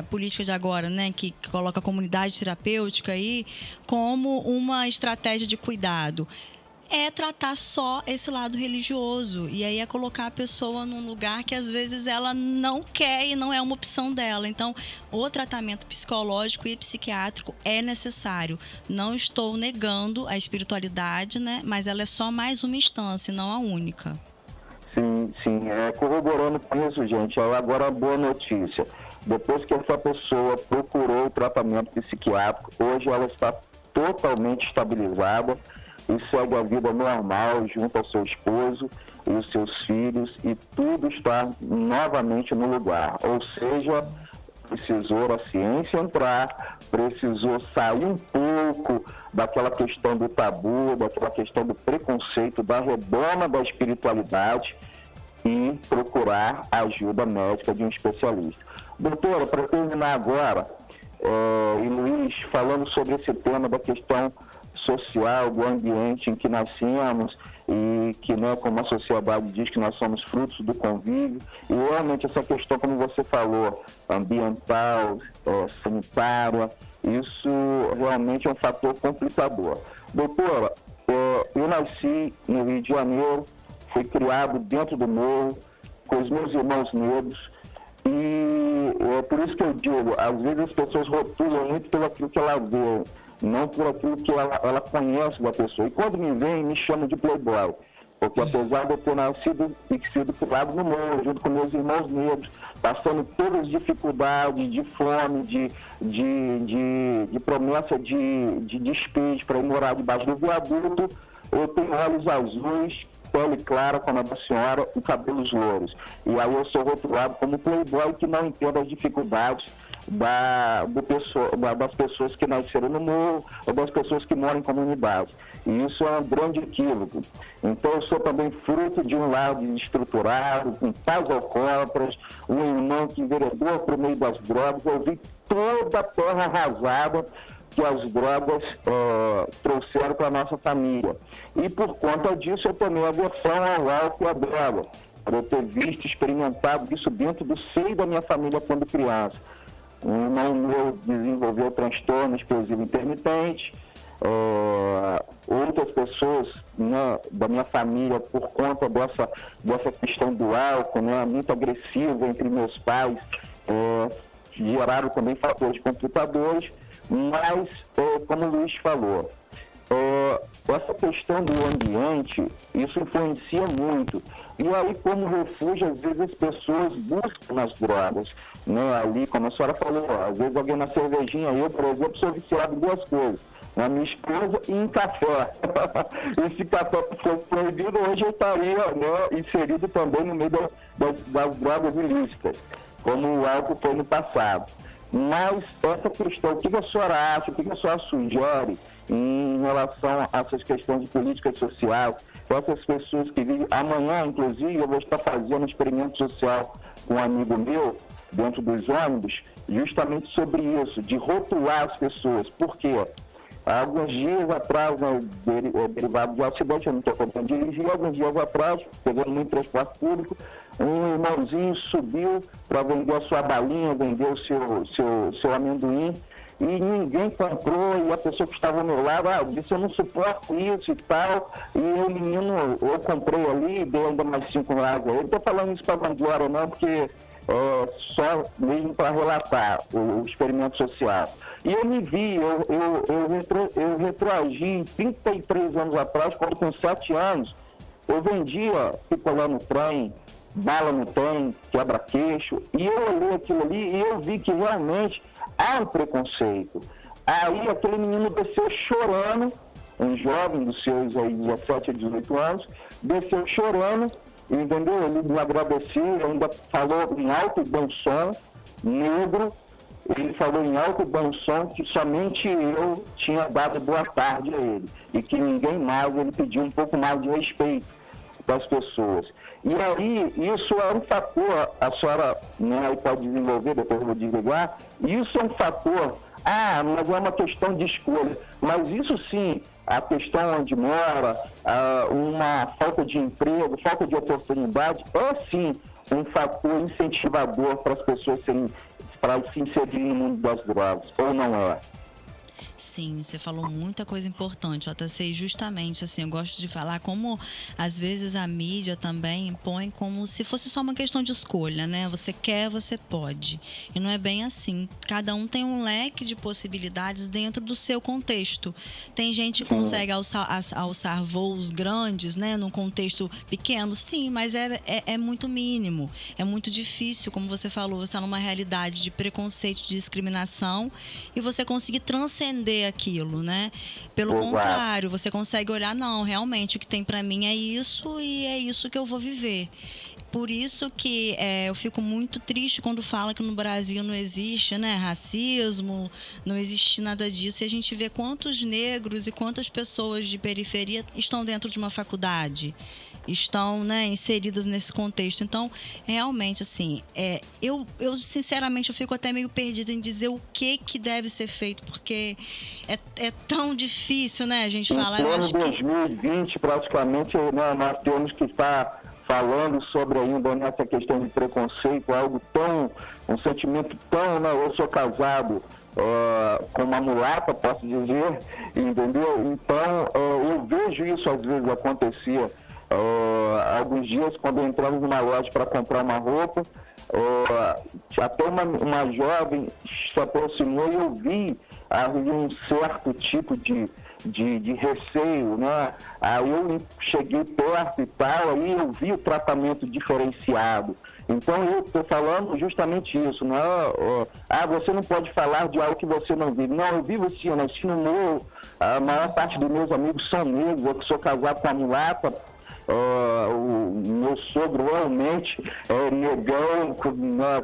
política de agora, né, que coloca a comunidade terapêutica aí como uma estratégia de cuidado, é tratar só esse lado religioso. E aí é colocar a pessoa num lugar que às vezes ela não quer e não é uma opção dela. Então, o tratamento psicológico e psiquiátrico é necessário. Não estou negando a espiritualidade, né? Mas ela é só mais uma instância, não a única. Sim. Corroborando com isso, gente, agora a boa notícia. Depois que essa pessoa procurou o tratamento psiquiátrico, hoje ela está totalmente estabilizada e segue a vida normal junto ao seu esposo e os seus filhos, e tudo está novamente no lugar. Ou seja, precisou a ciência entrar, precisou sair um pouco daquela questão do tabu, daquela questão do preconceito, da redoma da espiritualidade, e procurar a ajuda médica de um especialista. Doutora, para terminar agora, e Luiz, falando sobre esse tema da questão social, do ambiente em que nascemos, e que, né, como a sociedade diz que nós somos frutos do convívio, e realmente essa questão, como você falou, ambiental, sanitária, isso realmente é um fator complicador. Doutora, eu nasci no Rio de Janeiro, fui criado dentro do morro, com os meus irmãos negros, e é por isso que eu digo, às vezes as pessoas rotulam muito pelo aquilo que ela vê, não por aquilo que ela conhece da pessoa. E quando me vem, me chamam de playboy. Porque apesar de eu ter nascido e sido criado no morro, junto com meus irmãos negros, passando todas as dificuldades de fome, de promessa de despejo para ir morar debaixo do viaduto, eu tenho olhos azuis, pele clara como a da senhora e cabelos louros. E aí eu sou rotulado como playboy que não entende as dificuldades das pessoas que nasceram no morro ou das pessoas que moram em comunidades. E isso é um grande equívoco. Então eu sou também fruto de um lar estruturado, com pais alcoólatras, um irmão que enveredou por meio das drogas. Eu vi toda a terra arrasada que as drogas trouxeram para a nossa família. E por conta disso eu tomei aversão ao álcool e à droga, por eu ter visto, experimentado isso dentro do seio da minha família quando criança. Um irmão meu desenvolveu transtorno explosivo intermitente, outras pessoas, né, da minha família, por conta dessa questão do álcool, né, muito agressiva entre meus pais, geraram também fatores complicadores, mas, como o Luiz falou, essa questão do ambiente, isso influencia muito. E aí, como refúgio, às vezes as pessoas buscam nas drogas, né? Ali, como a senhora falou, às vezes alguém na cervejinha, eu, por exemplo, sou viciado em duas coisas, na minha esposa e em café. Esse café que foi proibido, hoje eu estaria, né, inserido também no meio das drogas ilícitas, como o álcool foi no passado. Mas essa questão, o que a senhora acha, o que a senhora sugere em relação a essas questões de política social, essas pessoas que vivem... Amanhã, inclusive, eu vou estar fazendo um experimento social com um amigo meu, dentro dos ônibus, justamente sobre isso, de rotular as pessoas. Por quê? Há alguns dias atrás, né, derivado de acidente, eu não estou podendo dirigir, alguns dias atrás, pegando muito transporte público, um irmãozinho subiu para vender a sua balinha, vender o seu amendoim, e ninguém comprou, e a pessoa que estava ao meu lado, disse, eu não suporto isso e tal, e o menino, eu comprei ali, dei ainda mais 5 reais. Eu estou falando isso para vanglória não, porque só mesmo para relatar o experimento social. E eu me vi, eu retroagi 33 anos atrás, quando com 7 anos, eu vendia picolé no trem, bala no trem, quebra-queixo, e eu olhei aquilo ali e eu vi que realmente há um preconceito. Aí aquele menino desceu chorando, um jovem dos seus aí, 17 a 18 anos, desceu chorando, entendeu? Ele me agradeceu, ainda falou em alto e bom som, negro. Ele falou em alto e bom som que somente eu tinha dado boa tarde a ele e que ninguém mais, ele pediu um pouco mais de respeito das pessoas. E aí, isso é um fator, a senhora pode desenvolver, depois eu vou desligar, isso é um fator, mas é uma questão de escolha, mas isso sim, a questão onde mora, uma falta de emprego, falta de oportunidade, é sim um fator incentivador para as pessoas para se inserirem no mundo das drogas, ou não é? Sim, você falou muita coisa importante, JC, justamente assim, eu gosto de falar como às vezes a mídia também impõe como se fosse só uma questão de escolha, né? Você quer, você pode. E não é bem assim. Cada um tem um leque de possibilidades dentro do seu contexto. Tem gente que consegue alçar voos grandes, né? Num contexto pequeno, sim, mas é muito mínimo. É muito difícil, como você falou, você está numa realidade de preconceito, de discriminação e você conseguir transcender aquilo, né? Pelo contrário, você consegue olhar, não, realmente o que tem pra mim é isso e é isso que eu vou viver. Por isso que eu fico muito triste quando fala que no Brasil não existe, né, racismo, não existe nada disso. E a gente vê quantos negros e quantas pessoas de periferia estão dentro de uma faculdade, estão, né, inseridas nesse contexto. Então, realmente, assim, eu sinceramente eu fico até meio perdida em dizer o que deve ser feito, porque é tão difícil, né, a gente falar. Em pleno 2020, praticamente, nós temos que estar falando sobre ainda nessa questão de preconceito, algo tão, um sentimento tão, né, eu sou casado com uma mulata, posso dizer, entendeu? Então, eu vejo isso às vezes acontecer. Alguns dias, quando entramos numa loja para comprar uma roupa, até uma jovem se aproximou e eu vi um certo tipo de receio, né? Aí eu cheguei perto e tal, aí eu vi o tratamento diferenciado. Então eu estou falando justamente isso, não é? Você não pode falar de algo que você não vive. Não, eu vivo sim, eu nasci no meu, a maior parte dos meus amigos são negros, eu que sou casado com a mulata. O meu sogro realmente é negão,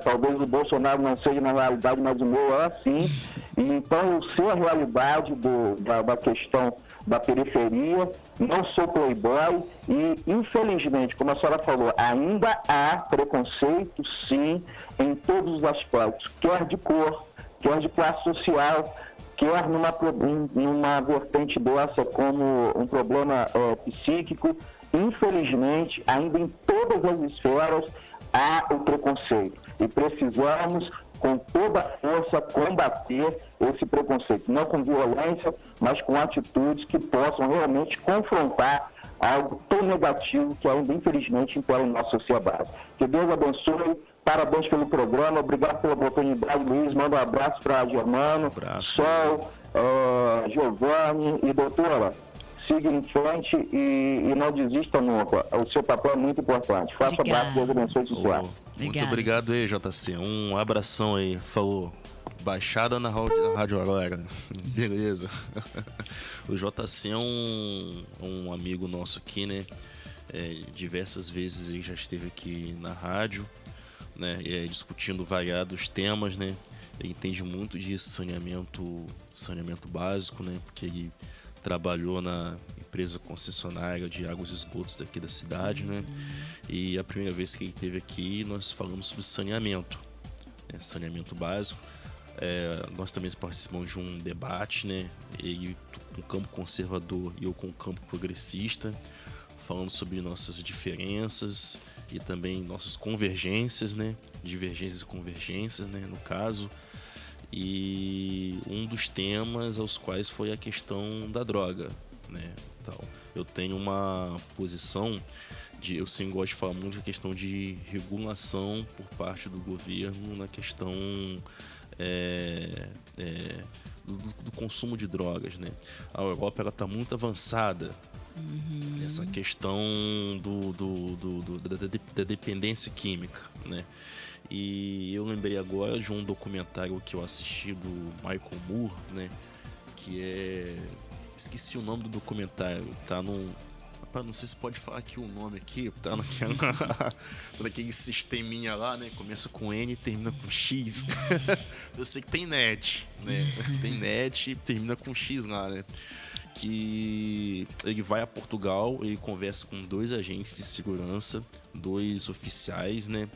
talvez o Bolsonaro não seja na realidade, mas o meu é assim. E então eu sei a realidade da questão da periferia, não sou playboy e infelizmente, como a senhora falou, ainda há preconceito sim em todos os aspectos, quer de cor, quer de classe social, quer numa vertente dessa como um problema psíquico. Infelizmente, ainda em todas as esferas há o preconceito e precisamos, com toda a força, combater esse preconceito, não com violência, mas com atitudes que possam realmente confrontar algo tão negativo que ainda, infelizmente, impõe na nossa sociedade. Que Deus abençoe, parabéns pelo programa, obrigado pela oportunidade, Luiz, manda um abraço para Germano, Sol, Giovanni e doutora. Siga em frente e não desista nunca. O seu papel é muito importante. Faça abraço, Deus abençoe o sucesso. Muito obrigado aí, JC. Um abração aí. Falou. Baixada na Rádio Aurora. Beleza. O JC é um amigo nosso aqui, né? Diversas vezes ele já esteve aqui na rádio, né? Discutindo variados temas, né? Ele entende muito de saneamento básico, né? Porque ele trabalhou na empresa concessionária de águas e esgotos daqui da cidade, né? E a primeira vez que ele esteve aqui, nós falamos sobre saneamento, né? Saneamento básico. Nós também participamos de um debate, né? Ele com o campo conservador e eu com o campo progressista, falando sobre nossas diferenças e também nossas convergências, né? Divergências e convergências, né? No caso. E um dos temas aos quais foi a questão da droga, né? Eu tenho uma posição eu sempre gosto de falar muito da questão de regulação por parte do governo na questão do consumo de drogas, né? A Europa ela está muito avançada nessa questão da dependência química, né? E eu lembrei agora de um documentário que eu assisti do Michael Moore, né? Que esqueci o nome do documentário, tá no... Não sei se pode falar aqui o nome aqui, tá naquele sisteminha lá, né? Começa com N e termina com X. Eu sei que tem net, né? Tem net e termina com X lá, né? Que ele vai a Portugal, ele conversa com 2 agentes de segurança, 2 oficiais, né?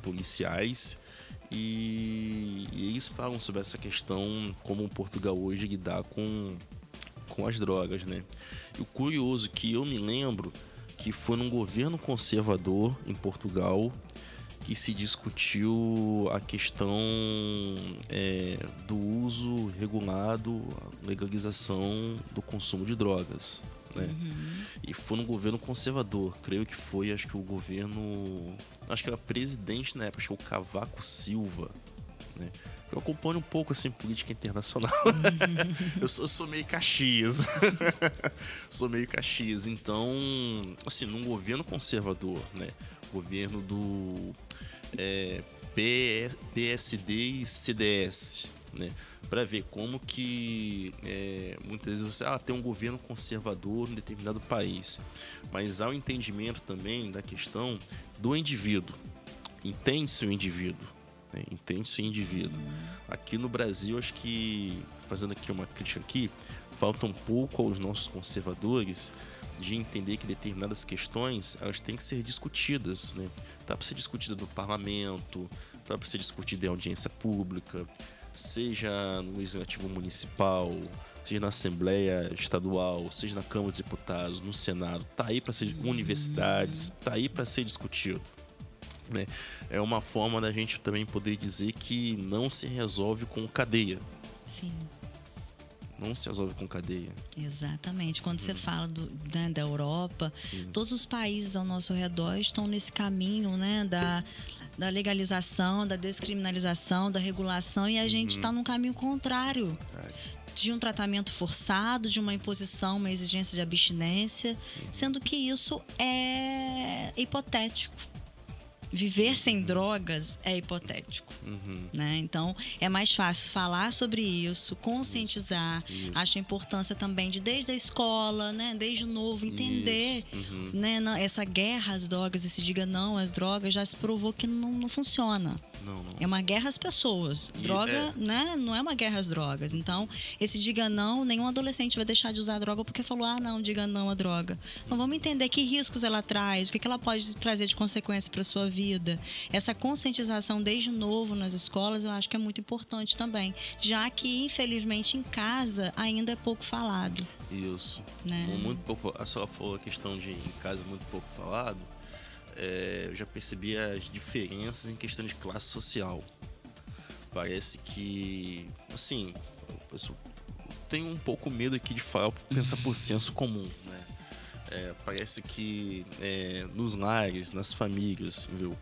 Policiais, e eles falam sobre essa questão, como Portugal hoje lidar com as drogas, né? E o curioso que eu me lembro que foi num governo conservador em Portugal que se discutiu a questão do uso regulado, a legalização do consumo de drogas, né? E foi num governo conservador, creio que foi, acho que era presidente na época, acho que o Cavaco Silva, né? Eu acompanho um pouco assim política internacional. Eu sou meio Caxias. Sou meio Caxias. Então, assim, num governo conservador, né? Governo do PSD e CDS, né? Para ver como que muitas vezes você tem um governo conservador em determinado país, mas há o entendimento também da questão do indivíduo. Entende-se o indivíduo. Entende-se o indivíduo. Aqui no Brasil, acho que, fazendo aqui uma crítica aqui, falta um pouco aos nossos conservadores de entender que determinadas questões elas têm que ser discutidas, né? Tá para ser discutida no parlamento, tá para ser discutida em audiência pública, seja no legislativo municipal, seja na Assembleia Estadual, seja na Câmara dos Deputados, no Senado, tá aí para ser universidades, tá aí para ser discutido, né? É uma forma da gente também poder dizer que não se resolve com cadeia. Sim. Não se resolve com cadeia. Exatamente. Quando você fala da Europa, todos os países ao nosso redor estão nesse caminho, né, da legalização, da descriminalização, da regulação, e a gente está num caminho contrário. De um tratamento forçado, de uma imposição, uma exigência de abstinência, sendo que isso é hipotético. Viver sem drogas é hipotético, né? Então, é mais fácil falar sobre isso, conscientizar. Acho a importância também de, desde a escola, né? Desde novo, entender, né? Essa guerra às drogas, esse diga não às drogas, já se provou que não funciona. Não. É uma guerra às pessoas. Droga, né? Não é uma guerra às drogas. Então, esse diga não, nenhum adolescente vai deixar de usar droga porque falou, não, diga não à droga. Então, vamos entender que riscos ela traz, o que ela pode trazer de consequência para a sua vida. Essa conscientização desde novo nas escolas, eu acho que é muito importante também, já que, infelizmente, em casa ainda é pouco falado. Isso. Né? Muito pouco. A senhora falou a questão de em casa muito pouco falado. Eu já percebi as diferenças em questão de classe social. Parece que, assim, eu tenho um pouco medo aqui de falar, pensar por senso comum, né? Parece que nos lares, nas famílias, viu,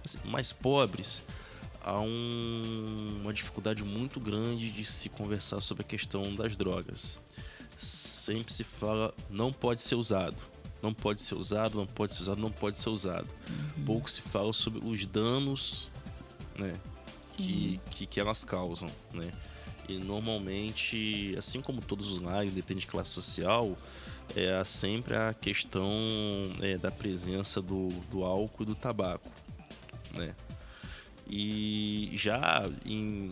assim, mais pobres, há uma dificuldade muito grande de se conversar sobre a questão das drogas. Sempre se fala, não pode ser usado. Não pode ser usado, não pode ser usado, não pode ser usado. Pouco se fala sobre os danos, né, que elas causam, né? E normalmente, assim como todos os lares, depende de classe social, há sempre a questão da presença do álcool e do tabaco, né? E já em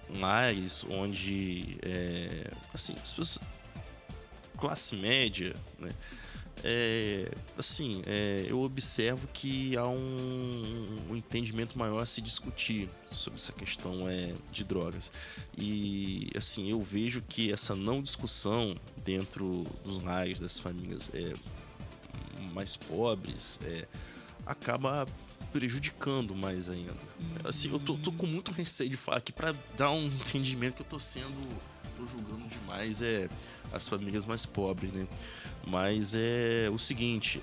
lares onde, assim, as pessoas, classe média, né? Eu observo que há um entendimento maior a se discutir sobre essa questão de drogas. E assim, eu vejo que essa não discussão dentro dos lares das famílias mais pobres acaba prejudicando mais ainda. Assim, eu tô com muito receio de falar aqui para dar um entendimento que eu tô julgando demais as famílias mais pobres, né? Mas é o seguinte,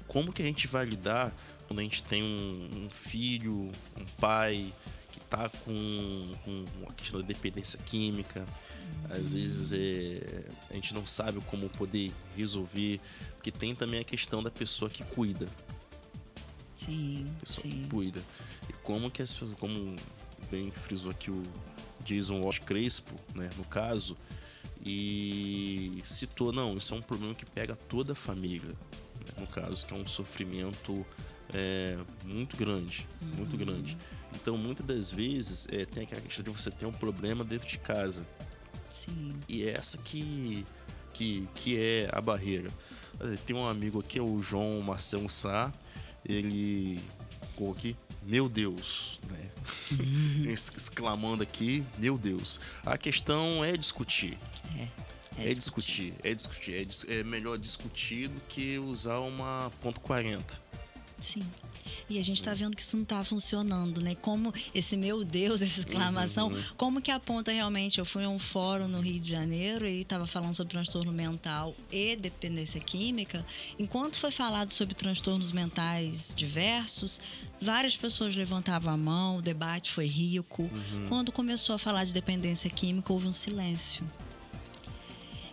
como que a gente vai lidar quando a gente tem um filho, um pai que tá com a questão da dependência química? Às vezes a gente não sabe como poder resolver, porque tem também a questão da pessoa que cuida. Sim, Pessoa que cuida. E como que as pessoas, como bem frisou aqui o Jason Walsh Crespo, né, no caso, e citou, não, isso é um problema que pega toda a família, né, no caso, que é um sofrimento muito grande, muito grande. Então, muitas das vezes, tem aquela questão de você ter um problema dentro de casa. Sim. E é essa que é a barreira. Tem um amigo aqui, o João Marcelo Sá, ele ficou aqui, meu Deus, né? Exclamando aqui, meu Deus. A questão é discutir. É discutir. É melhor discutir do que usar uma .40. Sim. E a gente tá vendo que isso não tá funcionando, né? Como esse meu Deus, essa exclamação, como que aponta realmente? Eu fui a um fórum no Rio de Janeiro e estava falando sobre transtorno mental e dependência química. Enquanto foi falado sobre transtornos mentais diversos, várias pessoas levantavam a mão, o debate foi rico. Quando começou a falar de dependência química, houve um silêncio.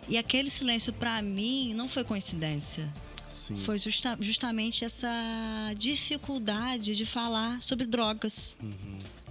E aquele silêncio, para mim, não foi coincidência. Sim. Foi justamente essa dificuldade de falar sobre drogas.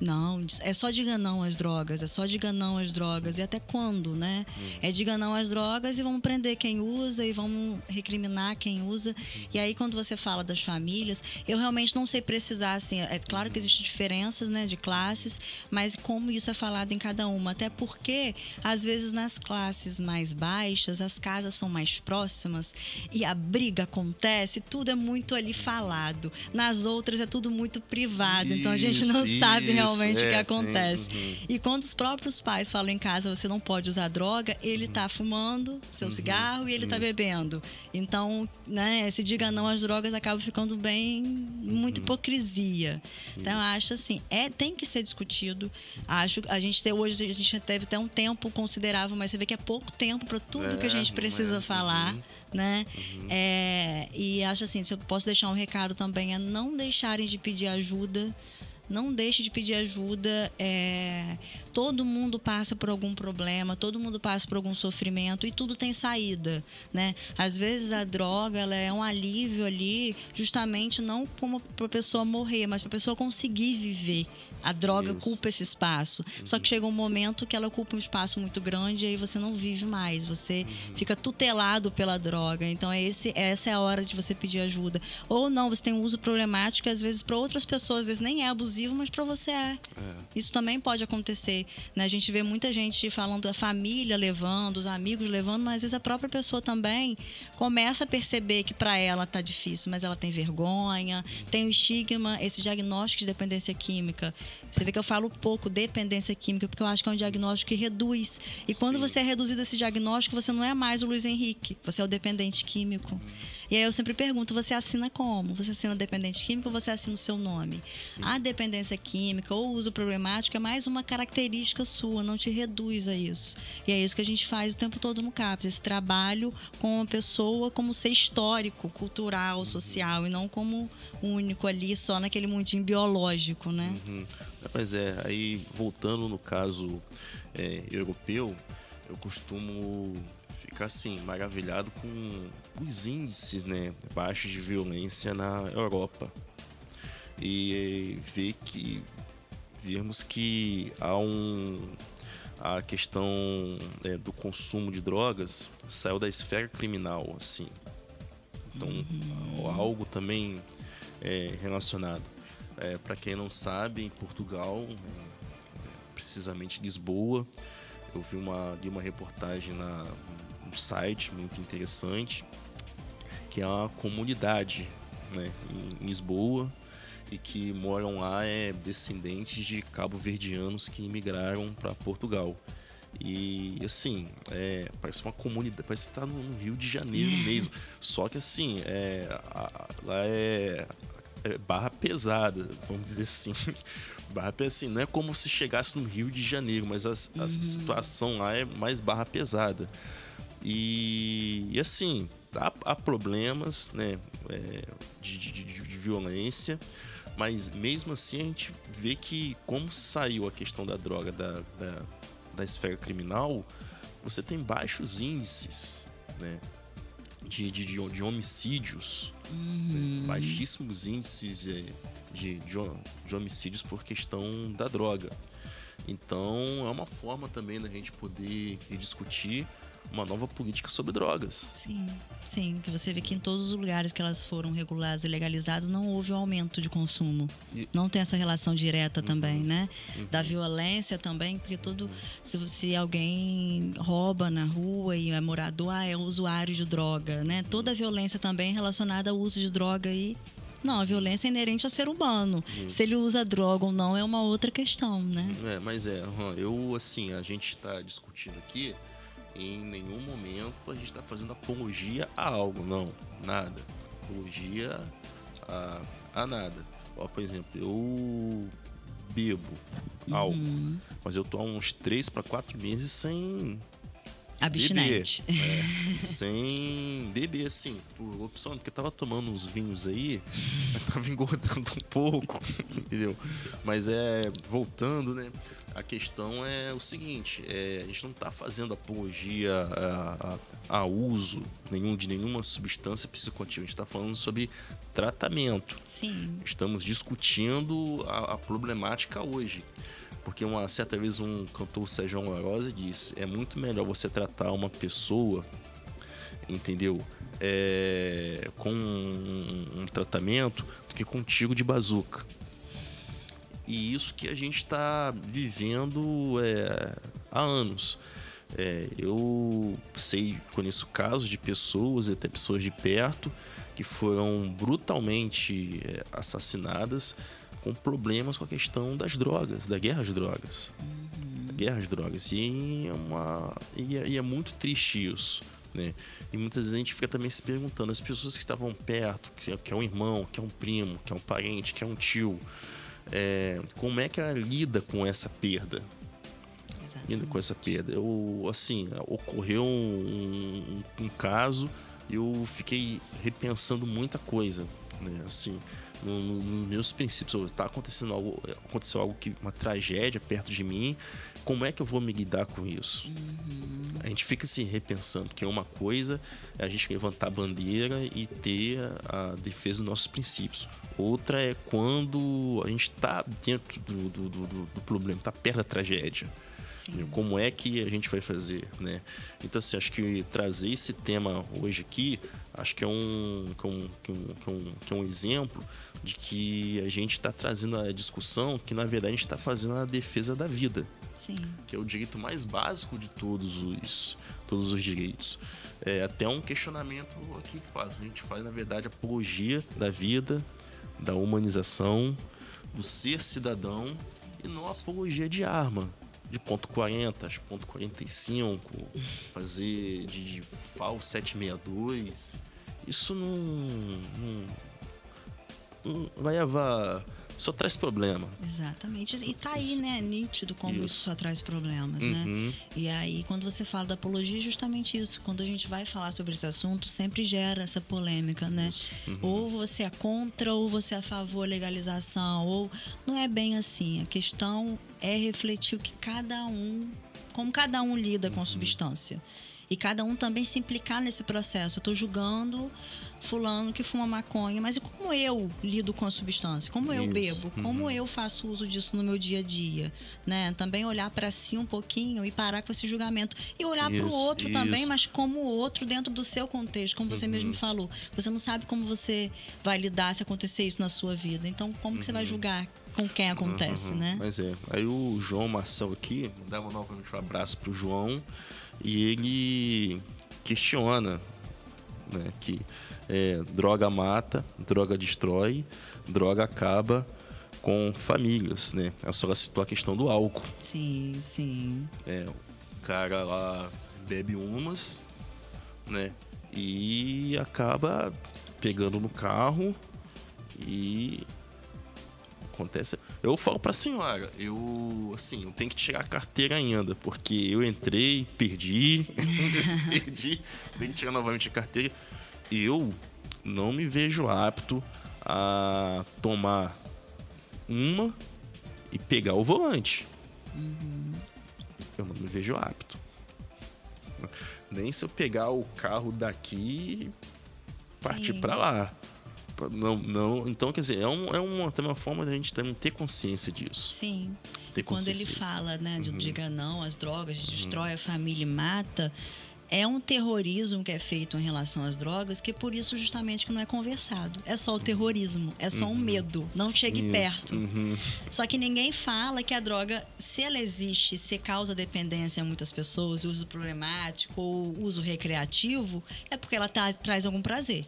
Não, é só diga não às drogas, é só diga não às drogas. E até quando, né? É diga não às drogas e vamos prender quem usa e vamos recriminar quem usa. E aí, quando você fala das famílias, eu realmente não sei precisar, assim, é claro que existem diferenças, né, de classes, mas como isso é falado em cada uma. Até porque, às vezes, nas classes mais baixas, as casas são mais próximas e a briga acontece, tudo é muito ali falado. Nas outras é tudo muito privado, então a gente não sabe realmente o que acontece. E quando os próprios pais falam em casa, você não pode usar droga, ele tá fumando seu cigarro e ele tá bebendo. Então, né, se diga não às drogas acaba ficando bem, muita hipocrisia. Então, eu acho assim, tem que ser discutido. Acho que hoje a gente teve até um tempo considerável, mas você vê que é pouco tempo para tudo que a gente precisa falar, né? E acho assim, se eu posso deixar um recado também, é não deixarem de pedir ajuda. Não deixe de pedir ajuda. Todo mundo passa por algum problema, todo mundo passa por algum sofrimento e tudo tem saída, né? Às vezes a droga, ela é um alívio ali, justamente não como para a pessoa morrer, mas para a pessoa conseguir viver. A droga ocupa esse espaço. Só que chega um momento que ela ocupa um espaço muito grande e aí você não vive mais. Você fica tutelado pela droga. Então essa é a hora de você pedir ajuda. Ou não, você tem um uso problemático que às vezes para outras pessoas às vezes nem é abusivo, mas para você é. Isso também pode acontecer, né? A gente vê muita gente falando da família levando, os amigos levando, mas às vezes a própria pessoa também começa a perceber que para ela tá difícil, mas ela tem vergonha, tem o estigma, esse diagnóstico de dependência química. Você vê que eu falo pouco dependência química, porque eu acho que é um diagnóstico que reduz. E quando você é reduzido a esse diagnóstico, você não é mais o Luiz Henrique, você é o dependente químico. E aí eu sempre pergunto, você assina como? Você assina dependente químico ou você assina o seu nome? A dependência química ou o uso problemático é mais uma característica sua, não te reduz a isso. E é isso que a gente faz o tempo todo no CAPS, esse trabalho com a pessoa como ser histórico, cultural, social, e não como único ali, só naquele mundinho biológico, né? Mas aí voltando no caso europeu, eu costumo ficar assim, maravilhado com os índices, né, baixos de violência na Europa. E vemos que a questão do consumo de drogas saiu da esfera criminal, assim. Então, algo também relacionado. Para quem não sabe, em Portugal, precisamente Lisboa, eu vi uma reportagem no site muito interessante, que é uma comunidade, né, em Lisboa, e que moram lá descendentes de cabo-verdianos que imigraram para Portugal. E assim, parece uma comunidade, parece que tá no Rio de Janeiro mesmo. Só que assim, lá é barra pesada, vamos dizer assim. Barra pesada, assim, não é como se chegasse no Rio de Janeiro, mas a situação lá é mais barra pesada. E assim, há problemas, né, de violência, mas mesmo assim a gente vê que, como saiu a questão da droga da esfera criminal, você tem baixos índices, né, de homicídios, né, baixíssimos índices de homicídios por questão da droga. Então é uma forma também da gente poder discutir uma nova política sobre drogas. Sim, que você vê que em todos os lugares que elas foram reguladas e legalizadas não houve um aumento de consumo. Não tem essa relação direta também, né? Da violência também, porque se alguém rouba na rua e é morador, é usuário de droga, né? Toda a violência também relacionada ao uso de droga e... Não, a violência é inerente ao ser humano. Se ele usa droga ou não é uma outra questão, né? A gente está discutindo aqui. Em nenhum momento a gente está fazendo apologia a algo, não, nada. Apologia a nada. Por exemplo, eu bebo álcool, mas eu tô há uns 3 para 4 meses sem abstinente. Beber, sem beber, assim, por opção, porque eu tava tomando uns vinhos aí, tava engordando um pouco, entendeu? Mas voltando, né? A questão é o seguinte, a gente não tá fazendo apologia a uso de nenhuma substância psicoativa, a gente tá falando sobre tratamento. Sim. Estamos discutindo a problemática hoje. Porque uma certa vez um cantor, Sérgio Amorosa, disse: é muito melhor você tratar uma pessoa, entendeu? Com um tratamento do que com um tiro de bazuca. E isso que a gente está vivendo há anos. Eu conheço casos de pessoas, até pessoas de perto, que foram brutalmente assassinadas com problemas com a questão das drogas, da guerra às drogas. Da guerra às drogas. E é muito triste isso, né? E muitas vezes a gente fica também se perguntando, as pessoas que estavam perto, que é um irmão, que é um primo, que é um parente, que é um tio, como é que ela lida com essa perda? Lida com essa perda. Ocorreu um caso e eu fiquei repensando muita coisa, né? Assim, nos meus princípios, aconteceu algo uma tragédia perto de mim, como é que eu vou me lidar com isso? A gente fica se repensando, porque uma coisa é a gente levantar a bandeira e ter a defesa dos nossos princípios. Outra é quando a gente está dentro do problema, está perto da tragédia. Sim. Como é que a gente vai fazer, né? Então, assim, acho que trazer esse tema hoje aqui, acho que é um exemplo de que a gente está trazendo a discussão que, na verdade, a gente está fazendo a defesa da vida. Sim. Que é o direito mais básico de todos os direitos. Até um questionamento aqui que faz. A gente faz, na verdade, apologia da vida, da humanização, do ser cidadão e não apologia de arma. De ponto .40, ponto .45, fazer de FAL 762. Isso não vai levar... Só traz problema. Exatamente. E tá aí, né? Nítido como isso só traz problemas, né? E aí, quando você fala da apologia, é justamente isso. Quando a gente vai falar sobre esse assunto, sempre gera essa polêmica, né? Ou você é contra, ou você é a favor da legalização, ou... Não é bem assim. A questão é refletir como cada um lida com a substância. E cada um também se implicar nesse processo. Eu estou julgando fulano que fuma maconha, mas e como eu lido com a substância? Como eu bebo? Como eu faço uso disso no meu dia a dia? Né? Também olhar para si um pouquinho e parar com esse julgamento. E olhar para o outro também, mas como o outro dentro do seu contexto, como você mesmo falou. Você não sabe como você vai lidar se acontecer isso na sua vida. Então, como que você vai julgar com quem acontece, né? Mas aí o João Marcelo aqui, dava novamente um abraço pro João, e ele questiona, né, que droga mata, droga destrói, droga acaba com famílias, né? A senhora citou a questão do álcool. Sim, sim. O cara lá bebe umas, né? E acaba pegando no carro e acontece. Eu falo pra senhora, eu tenho que tirar a carteira ainda, porque eu entrei, perdi, tenho que tirar novamente a carteira. Eu não me vejo apto a tomar uma e pegar o volante. Eu não me vejo apto. Nem se eu pegar o carro daqui e partir pra lá. Não, então, quer dizer, também uma forma da gente também ter consciência disso. Sim. Quando ele fala, né, de diga não às drogas, destrói a família e mata, é um terrorismo que é feito em relação às drogas, que por isso justamente que não é conversado. É só o terrorismo, é só um medo. Não chegue perto. Só que ninguém fala que a droga, se ela existe, se causa dependência a muitas pessoas, uso problemático ou uso recreativo, é porque ela traz algum prazer.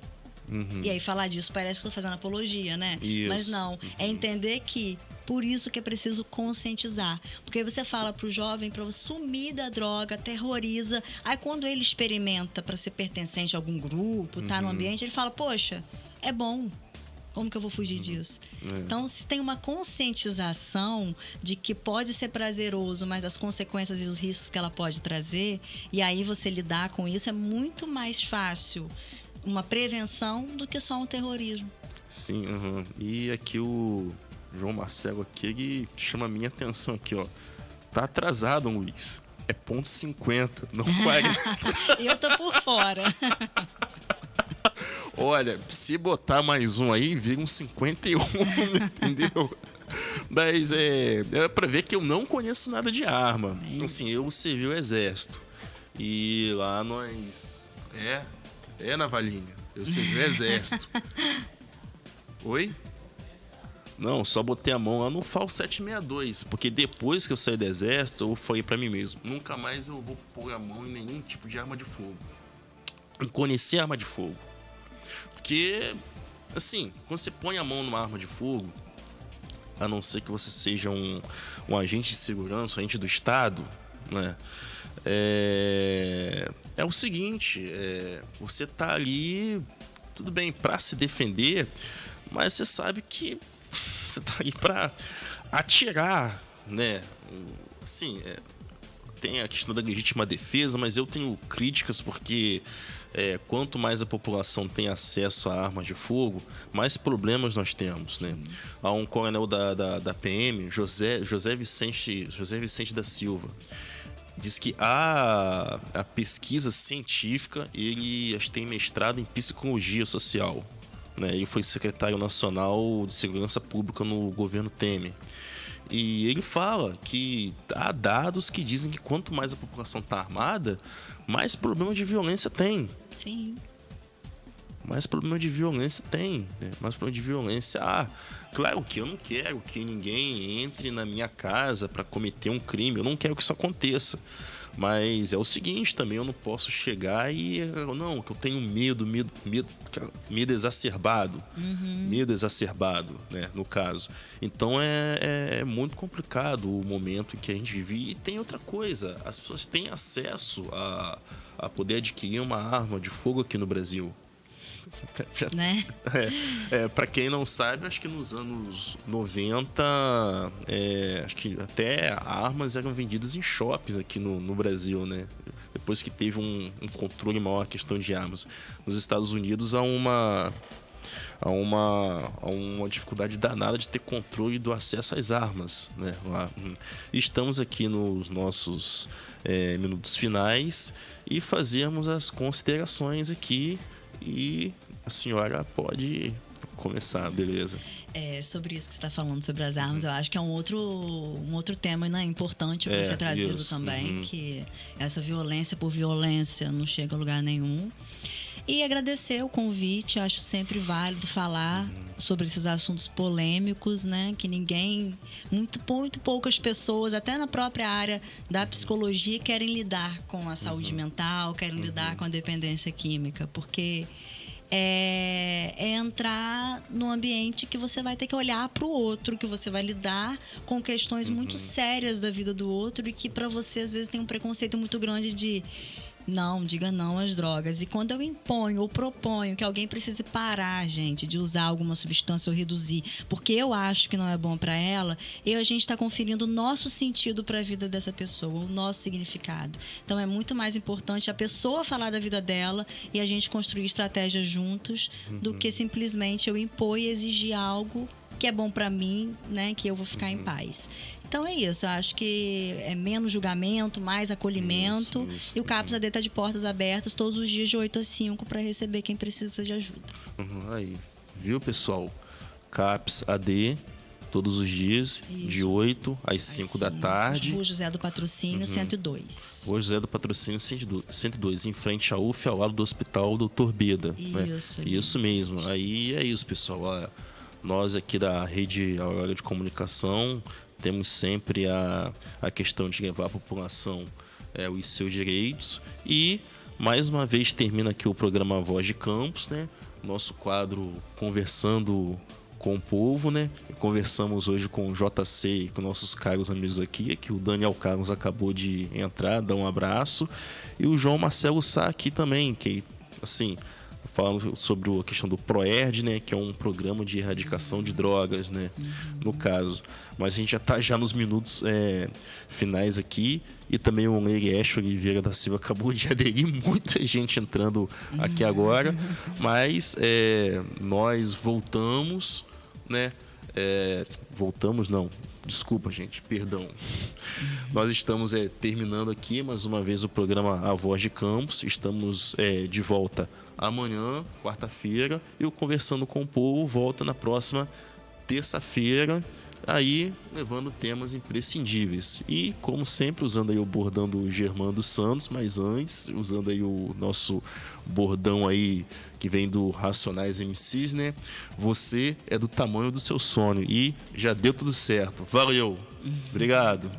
E aí falar disso parece que eu tô fazendo apologia, né? Isso. Mas não, é entender que por isso que é preciso conscientizar. Porque você fala pro jovem para sumir da droga, terroriza. Aí quando ele experimenta para ser pertencente a algum grupo, tá no ambiente, ele fala, poxa, é bom. Como que eu vou fugir disso? Então, se tem uma conscientização de que pode ser prazeroso, mas as consequências e os riscos que ela pode trazer, e aí você lidar com isso, é muito mais fácil uma prevenção do que só um terrorismo. Sim, e aqui o João Marcelo aqui, ele chama a minha atenção aqui, ó. Tá atrasado, Luiz. É ponto 50, não 40. Eu tô por fora. Olha, se botar mais um aí, vira um 51, entendeu? Mas é pra ver que eu não conheço nada de arma. Assim, eu servi o exército. E lá nós... Navalinha. Eu servi o exército. Oi? Não, só botei a mão lá no FAL 762. Porque depois que eu saí do exército, eu falei pra mim mesmo, nunca mais eu vou pôr a mão em nenhum tipo de arma de fogo. Em conhecer arma de fogo. Porque, assim, quando você põe a mão numa arma de fogo, a não ser que você seja um agente de segurança, um agente do Estado, né? É o seguinte, você tá ali, tudo bem, pra se defender, mas você sabe que você tá ali pra atirar, né? Assim, tem a questão da legítima defesa, mas eu tenho críticas porque quanto mais a população tem acesso a armas de fogo, mais problemas nós temos, né? Há um coronel da PM, José Vicente da Silva, diz que a pesquisa científica, ele tem mestrado em psicologia social, né? Ele foi secretário nacional de segurança pública no governo Temer. E ele fala que há dados que dizem que quanto mais a população está armada, mais problema de violência tem. Sim. Mais problema de violência tem, né? Mais problema de violência. Claro que eu não quero que ninguém entre na minha casa para cometer um crime. Eu não quero que isso aconteça. Mas é o seguinte também, eu não posso chegar e... Não, que eu tenho medo exacerbado. Medo exacerbado, né, no caso. Então é muito complicado o momento em que a gente vive. E tem outra coisa, as pessoas têm acesso a poder adquirir uma arma de fogo aqui no Brasil. Né? Para quem não sabe, acho que nos anos 90, acho que até armas eram vendidas em shoppings aqui no Brasil, né? Depois que teve um controle maior a questão de armas. Nos Estados Unidos há uma há uma dificuldade danada de ter controle do acesso às armas, né? Lá. Estamos aqui nos nossos minutos finais e fazermos as considerações aqui, e a senhora pode começar, beleza? Sobre isso que você está falando, sobre as armas, eu acho que é um outro tema, né, importante para ser trazido também, que essa violência por violência não chega a lugar nenhum. E agradecer o convite, acho sempre válido falar sobre esses assuntos polêmicos, né? Que muito poucas pessoas, até na própria área da psicologia, querem lidar com a saúde mental, querem lidar com a dependência química, porque é entrar num ambiente que você vai ter que olhar para o outro, que você vai lidar com questões muito sérias da vida do outro, e que para você às vezes tem um preconceito muito grande de não, diga não às drogas. E quando eu imponho ou proponho que alguém precise parar, gente, de usar alguma substância ou reduzir, porque eu acho que não é bom para ela, a gente está conferindo o nosso sentido para a vida dessa pessoa, o nosso significado. Então é muito mais importante a pessoa falar da vida dela e a gente construir estratégias juntos, do que simplesmente eu impor e exigir algo que é bom para mim, né, que eu vou ficar em paz. Então é isso, eu acho que é menos julgamento, mais acolhimento. Isso. E o CAPS AD está de portas abertas todos os dias de 8 às 5 para receber quem precisa de ajuda. Aí, viu, pessoal? CAPS AD todos os dias, isso, de 8 às 5 da tarde. Rua José do Patrocínio, 102. Rua José do Patrocínio, 102, em frente à UF, ao lado do Hospital Dr. Beda. Isso, né? Isso mesmo. Aí é isso, pessoal. Nós aqui da Rede Aurora de Comunicação temos sempre a questão de levar a população os seus direitos. E, mais uma vez, termina aqui o programa Voz de Campos, né? Nosso quadro Conversando com o Povo, né? E conversamos hoje com o JC e com nossos caros amigos aqui, que o Daniel Carlos acabou de entrar, dar um abraço. E o João Marcelo Sá aqui também, que, assim, falando sobre a questão do PROERD, né, que é um programa de erradicação de drogas, né, no caso. Mas a gente já nos minutos finais aqui, e também o Leirieste Oliveira da Silva acabou de aderir, muita gente entrando aqui agora, mas nós voltamos, né, voltamos não, desculpa, gente, perdão. Nós estamos terminando aqui mais uma vez o programa A Voz de Campos. Estamos de volta amanhã, quarta-feira, e o Conversando com o Povo volta na próxima terça-feira, aí levando temas imprescindíveis. E, como sempre, usando aí o bordão do Germando Santos, mas antes, usando aí o nosso bordão aí que vem do Racionais MCs, né? Você é do tamanho do seu sonho, e já deu tudo certo. Valeu! Obrigado!